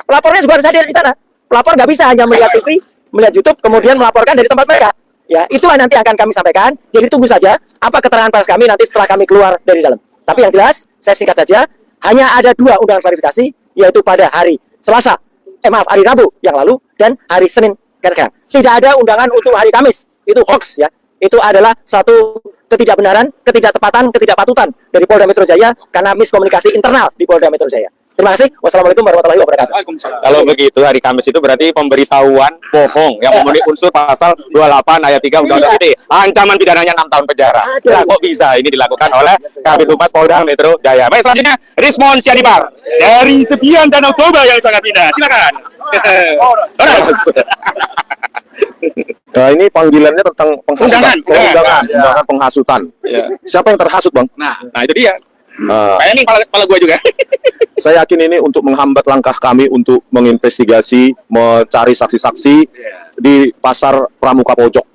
S6: Pelapornya juga harus hadir di sana. Pelapor nggak bisa hanya melihat TV, melihat YouTube, kemudian melaporkan dari tempat mereka. Ya, itulah nanti akan kami sampaikan. Jadi tunggu saja apa keterangan pers kami nanti setelah kami keluar dari dalam. Tapi yang jelas, saya singkat saja, hanya ada 2 undangan klarifikasi, yaitu pada hari Selasa, hari Rabu yang lalu, dan hari Senin kira-kira. Tidak ada undangan untuk hari Kamis. Itu hoax, ya. Itu adalah satu ketidakbenaran, ketidaktepatan, ketidakpatutan dari Polda Metro Jaya karena miskomunikasi internal di Polda Metro Jaya. Terima kasih. Wassalamualaikum warahmatullahi wabarakatuh.
S9: Kalau begitu hari Kamis itu berarti pemberitahuan bohong yang memenuhi unsur pasal 28 ayat 3 Undang-Undang ITE. Ancaman pidananya 6 tahun penjara. Nah, kok bisa ini dilakukan oleh Kabid Humas Polda Metro Jaya? Baik, selanjutnya Rismon Sianipar dari tepian Danau Toba yang sangat indah. Silakan.
S5: Nah, ini panggilannya tentang penghasutan. Undangan penghasutan.
S9: Ya.
S5: Siapa yang terhasut, Bang?
S9: Nah itu dia. Kayaknya kepala gua juga.
S5: Saya yakin ini untuk menghambat langkah kami untuk menginvestigasi, mencari saksi-saksi di pasar Pramuka Pojok.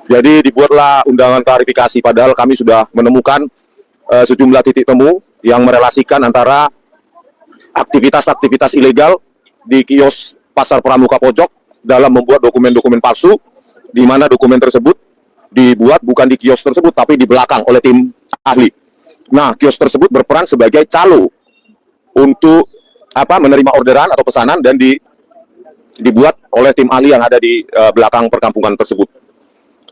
S5: Jadi dibuatlah undangan klarifikasi, padahal kami sudah menemukan sejumlah titik temu yang merelasikan antara aktivitas-aktivitas ilegal di kios pasar Pramuka Pojok dalam membuat dokumen-dokumen palsu, di mana dokumen tersebut dibuat bukan di kios tersebut, tapi di belakang oleh tim ahli. Nah, kios tersebut berperan sebagai calo untuk menerima orderan atau pesanan dan dibuat oleh tim ahli yang ada di belakang perkampungan tersebut.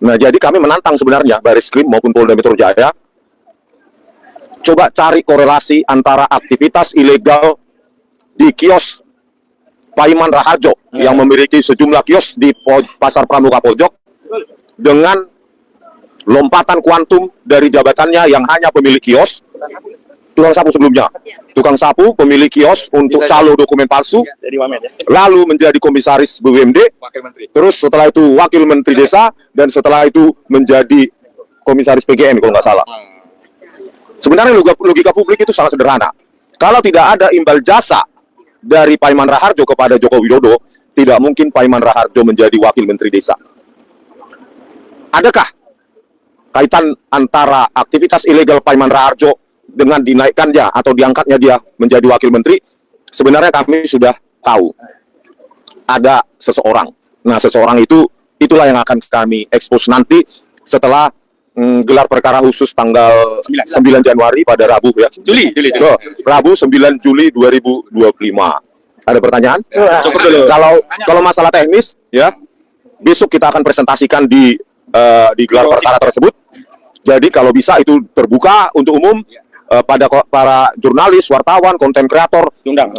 S5: Nah, jadi kami menantang sebenarnya Baris Krim maupun Polda Metro Jaya, coba cari korelasi antara aktivitas ilegal di kios Paiman Raharjo yang memiliki sejumlah kios di pasar Pramuka Pojok dengan lompatan kuantum dari jabatannya yang hanya pemilik kios, tukang sapu sebelumnya, tukang sapu, pemilik kios untuk calo dokumen palsu, lalu menjadi komisaris BUMD, terus setelah itu wakil menteri desa, dan setelah itu menjadi komisaris PGM kalau nggak salah. Sebenarnya logika publik itu sangat sederhana. Kalau tidak ada imbal jasa dari Paiman Raharjo kepada Joko Widodo, tidak mungkin Paiman Raharjo menjadi wakil menteri desa. Adakah kaitan antara aktivitas ilegal Paiman Raharjo dengan dinaikkannya atau diangkatnya dia menjadi wakil menteri? Sebenarnya kami sudah tahu ada seseorang. Nah, seseorang itulah yang akan kami ekspos nanti setelah gelar perkara khusus tanggal 9 Januari pada Rabu ya.
S9: Juli.
S5: Rabu 9 Juli 2025. Ada pertanyaan?
S9: Cukup dulu.
S5: Kalau masalah teknis ya, besok kita akan presentasikan di gelar perkara tersebut. Jadi kalau bisa itu terbuka untuk umum pada para jurnalis, wartawan, konten kreator,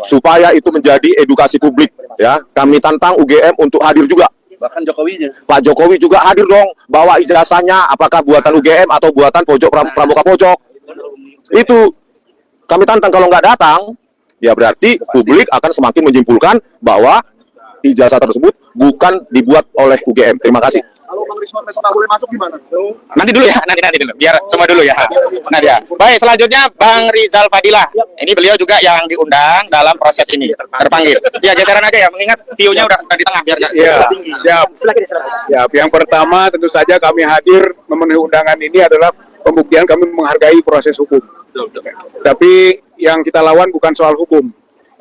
S5: supaya itu menjadi edukasi publik ya. Kami tantang UGM untuk hadir juga.
S8: Bahkan Jokowinya.
S5: Pak Jokowi juga hadir dong, bawa ijazahnya, apakah buatan UGM atau buatan Pramuka Pojok. Itu kami tantang. Kalau nggak datang, ya berarti publik akan semakin menyimpulkan bahwa ijazah tersebut bukan dibuat oleh UGM. Terima kasih.
S4: Kalau Bang Rismon besok nggak boleh masuk gimana?
S9: Nanti dulu ya, nanti dulu. Biar semua dulu ya. Nah ya. Baik, selanjutnya Bang Rizal Fadilah. Ini beliau juga yang diundang dalam proses ini, terpanggil. Ya, geseran aja ya, mengingat view-nya udah di tengah biar tinggi.
S7: Siap. Siap. Yang pertama tentu saja kami hadir memenuhi undangan ini adalah pembuktian kami menghargai proses hukum. Tapi yang kita lawan bukan soal hukum.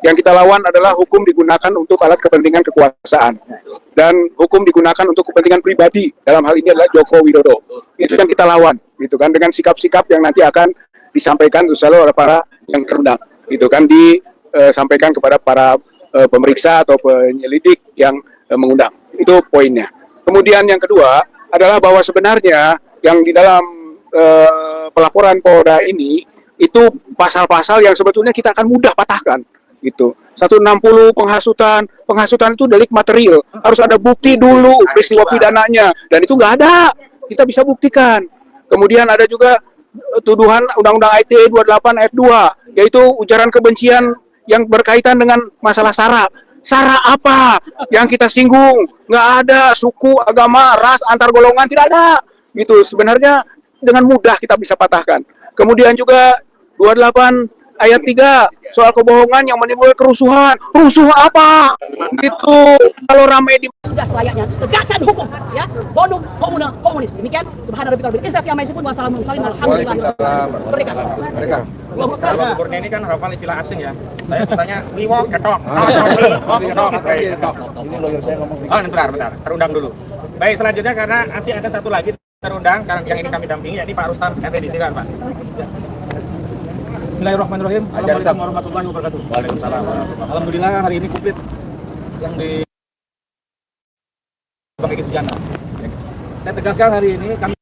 S7: Yang kita lawan adalah hukum digunakan untuk alat kepentingan kekuasaan. Dan hukum digunakan untuk kepentingan pribadi. Dalam hal ini adalah Joko Widodo. Itu yang kita lawan, gitu kan, dengan sikap-sikap yang nanti akan disampaikan selalu oleh para yang terundang. Gitu kan, disampaikan kepada para pemeriksa atau penyelidik yang mengundang. Itu poinnya. Kemudian yang kedua adalah bahwa sebenarnya yang di dalam pelaporan Polda ini itu pasal-pasal yang sebetulnya kita akan mudah patahkan. Gitu. 160 penghasutan itu delik material. Harus ada bukti dulu peristiwa pidananya, dan itu nggak ada. Kita bisa buktikan. Kemudian ada juga tuduhan Undang-Undang ITE 28 ayat 2, yaitu ujaran kebencian yang berkaitan dengan masalah SARA. SARA apa yang kita singgung? Nggak ada suku, agama, ras, antar golongan, tidak ada. Gitu. Sebenarnya dengan mudah kita bisa patahkan. Kemudian juga 28 ayat 3 soal kebohongan yang menimbulkan kerusuhan. Rusuh apa? Itu kalau ramai di
S2: sudah selayaknya tegakkan hukum, ya. Bonum komunal komunis. Demikian subhanallah rabbil izzati amma yasifun wa salamun alhamdulillah. Mereka.
S1: Kalau buburnya ini kan hafal istilah asing ya. Saya misalnya wiwok ketok. Oh, bentar. Terundang dulu. Baik, selanjutnya karena masih ada satu lagi terundang yang ini kami dampingi, yakni Pak Rustam FD. Silakan, Pak. Bismillahirrahmanirrahim. Assalamualaikum warahmatullahi wabarakatuh. Waalaikumsalam. Alhamdulillah hari ini komplit yang di Bang Egy Sujana. Saya tegaskan hari ini kami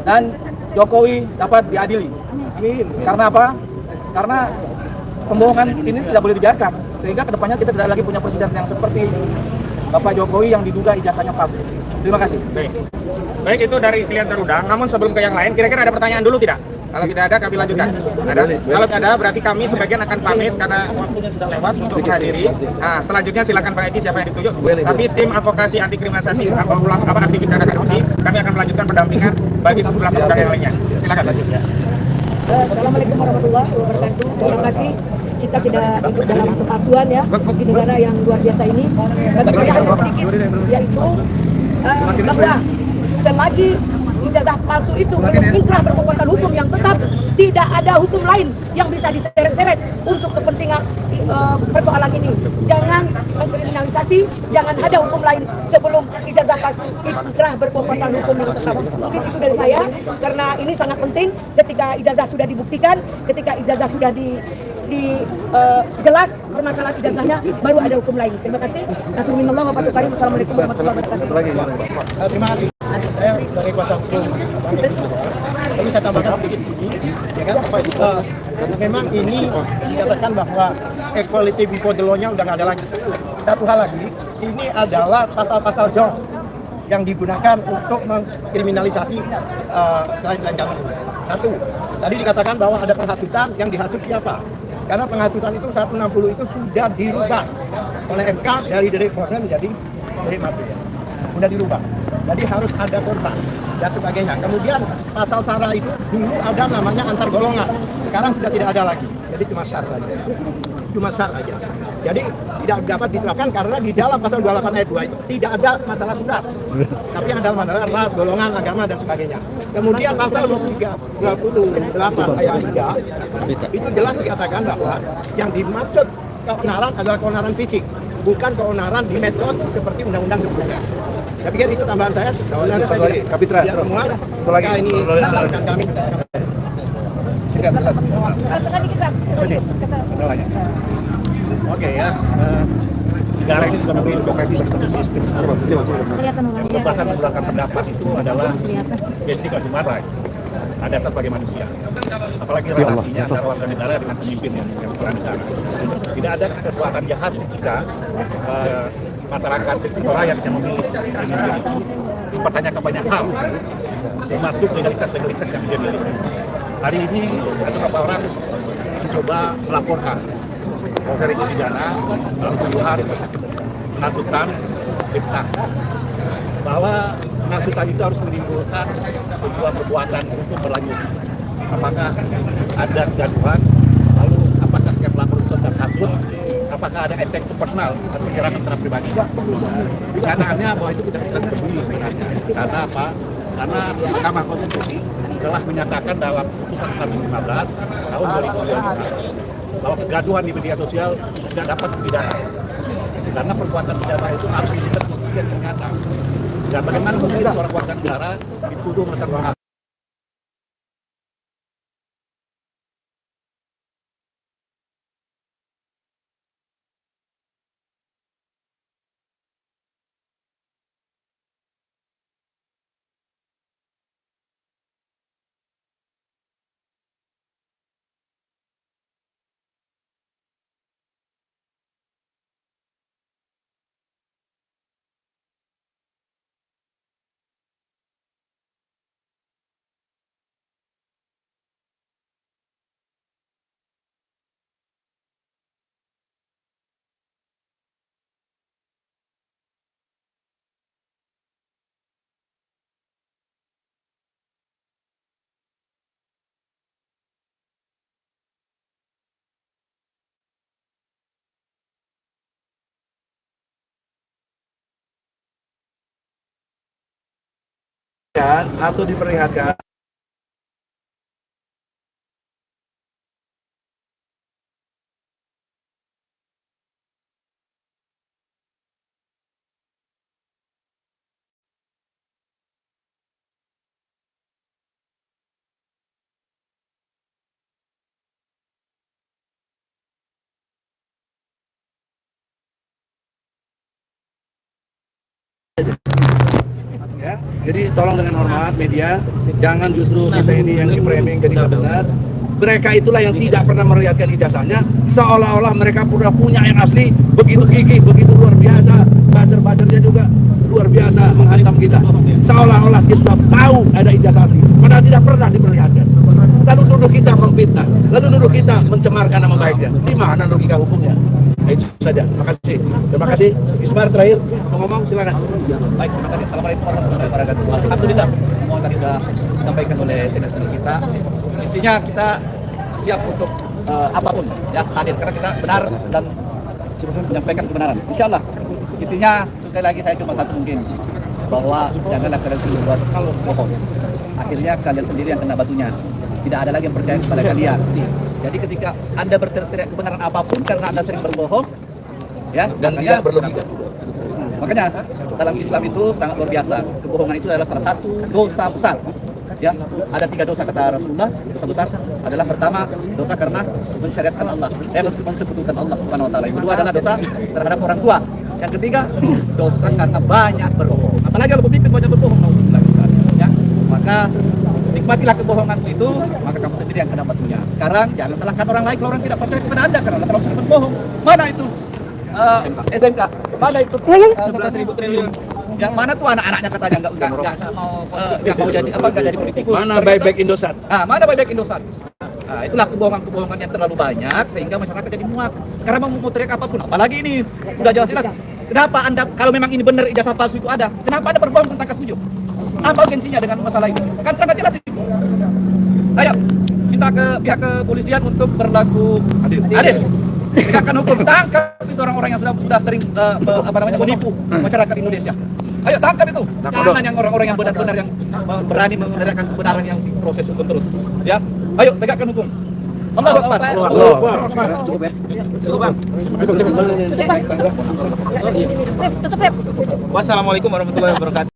S1: dan Jokowi dapat diadili. Karena apa? Karena pembohongan ini tidak boleh dibiarkan. Sehingga kedepannya kita tidak lagi punya presiden yang seperti Bapak Jokowi yang diduga ijazahnya palsu. Terima kasih. Baik, itu dari klien terundang. Namun sebelum ke yang lain, kira-kira ada pertanyaan dulu tidak? Kalau tidak ada, kami lanjutkan. Ada? Kalau tidak ada, berarti kami sebagian akan pamit karena waktunya sudah lewat untuk menghadiri. Nah, selanjutnya silakan Pak Egy, siapa yang ditunjuk. Tapi tim advokasi anti kriminalisasi aktivis dan korupsi, kami akan melanjutkan pendampingan bagi sejumlah penundang yang lainnya. Silakan lanjut.
S2: Assalamualaikum warahmatullahi wabarakatuh. Terima kasih. Kita sudah ikut dalam kepasuan ya di negara yang luar biasa ini. Bagi saya hanya sedikit, yaitu bahwa selagi ijazah palsu itu belum inkrah berkekuatan hukum yang tetap, tidak ada hukum lain yang bisa diseret-seret untuk kepentingan persoalan ini. Jangan mengkriminalisasi, jangan ada hukum lain sebelum ijazah palsu inkrah berkekuatan hukum yang tetap. Mungkin itu dari saya, karena ini sangat penting. Ketika ijazah sudah dibuktikan, ketika ijazah sudah jelas permasalahan ijazahnya, baru ada hukum lain. Terima kasih. Nasrullah wa barakatuh. Assalamualaikum warahmatullahi wabarakatuh.
S4: Terima kasih. Saya dari kuasa hukum. Tapi saya tambahkan sedikit di sini, ya kan? Memang ini dikatakan bahwa equality before the law-nya udah nggak ada lagi. Satu hal lagi, ini adalah pasal-pasal jong yang digunakan untuk mengkriminalisasi selain zaman. Satu, tadi dikatakan bahwa ada penghasutan, yang dihasut siapa? Karena penghasutan itu 160 itu sudah dirubah oleh MK dari delik korban menjadi delik material. Sudah dirubah. Jadi harus ada korban dan sebagainya. Kemudian pasal SARA itu dulu ada namanya antar golongan. Sekarang sudah tidak ada lagi. Jadi cuma SAR saja. Cuma SAR aja. Jadi tidak dapat diterapkan karena di dalam pasal 28 ayat 2 itu tidak ada masalah surat. Tapi yang dalam adalah ras, golongan, agama dan sebagainya. Kemudian pasal 28 ayat 3 itu jelas dikatakan bahwa yang dimaksud keonaran adalah keonaran fisik, bukan keonaran di medsos seperti undang-undang sebelumnya. Saya pikir itu tambahan saya. Sebenarnya saya tidak
S5: Kapitra.
S4: tidak semua.
S5: Satu lagi.
S4: Ini rekan kami.
S5: Singkat.
S7: Oke ya, negara ini sudah berdemokrasi bersatu sistem. Kebebasan menggunakan pendapat itu adalah basic human right, ada asas sebagai manusia. Apalagi relasinya antara warga negara dengan pemimpin yang kepala negara. Tidak ada kekuatan jahat ketika masyarakat rakyat yang memilih pemimpin itu mempertanyakan banyak hal, termasuk legalitas yang dia miliki. Hari ini ada beberapa orang mencoba melaporkan Polsek Riki Sijana dalam tuduhan penghasutan fitnah, bahwa penghasutan itu harus menimbulkan sebuah perbuatan untuk berlanjut. Apakah ada gaduhan, lalu apakah yang melapor itu sedang hasut, apakah ada efek personal atau penyerangan secara pribadi. Kenyataannya bahwa itu tidak bisa terbukti sebenarnya. Karena apa? Karena Mahkamah Konstitusi telah menyatakan dalam putusan 115 tahun 2015 bahwa kegaduhan di media sosial tidak dapat dipidana, karena perbuatan pidana itu harus dibuktikan yang nyata. Dan bagaimana mungkin seorang warga negara dituduh melakukan
S5: atau diperlihatkan ya. Jadi tolong dengan hormat media, jangan justru kita ini yang di framing jadi nggak benar. Mereka itulah yang tidak pernah melihatkan ijazahnya, seolah-olah mereka sudah punya yang asli, begitu gigih, begitu luar biasa. Buzzer-buzzernya juga luar biasa menghantam kita, seolah-olah dia sudah tahu ada ijazah asli, padahal tidak pernah diperlihatkan. Lalu duduk kita memfitnah, lalu duduk kita mencemarkan nama baiknya. Di mana logika hukumnya? Itu saja. Terima kasih. Ismar terakhir mau ngomong, silakan.
S6: Baik, terima kasih. Assalamualaikum warahmatullahi wabarakatuh. Alhamdulillah, semua tadi sudah disampaikan oleh senior kita. Intinya kita siap untuk apapun ya hadir karena kita benar dan menyampaikan kebenaran. Insya Allah. Intinya sekali lagi saya cuma satu mungkin, bahwa janganlah kalian sendiri buat kalau bohong. Akhirnya kalian sendiri yang kena batunya. Tidak ada lagi yang percaya kepada kalian. Jadi ketika Anda berteriak kebenaran apapun karena Anda sering berbohong, ya,
S5: Dan tidak berlogika.
S6: Makanya dalam Islam itu sangat luar biasa. Kebohongan itu adalah salah satu dosa besar. Ya, ada 3 dosa kata Rasulullah. Dosa besar adalah pertama dosa karena mensyariatkan Allah, mensekutukan Allah Subhanahu wa taala. Yang kedua adalah dosa terhadap orang tua. Yang ketiga dosa karena banyak berbohong. Apalagi kalau berpikir banyak berbohong, ya. Maka nikmatilah kebohonganmu itu, maka kamu sendiri yang kena batunya. Sekarang jangan salahkan orang lain kalau orang tidak percaya kepada Anda karena Anda terlalu sering berbohong. Mana itu? SMK. Mana itu? 11.000 triliun. Yang mana tuh anak-anaknya katanya nggak mau jadi apa, nggak jadi politikus.
S5: Mana buyback Indosat?
S6: Mana buyback Indosat? Nah, itulah kebohongan-kebohongan yang terlalu banyak sehingga masyarakat jadi muak. Sekarang mau teriak apapun, apalagi ini sudah jelas-jelas. Kenapa Anda kalau memang ini benar ijazah palsu itu ada, kenapa Anda berbohong tentang kas 7? Apa urgensinya dengan masalah ini? Kan sangat jelas ini. Ayo, minta ke pihak kepolisian untuk berlaku adil. Tegakkan hukum, tangkap itu orang-orang yang sudah sering menipu masyarakat Indonesia. Ayo tangkap itu. Jangan yang orang-orang yang benar-benar yang berani menegakkan kebenaran yang diproses hukum terus. Ya, ayo tegakkan hukum. Allahu Akbar.
S5: Cukup ya.
S1: Cukup bang.
S2: Tutup, Rep.
S1: Wassalamualaikum warahmatullahi wabarakatuh.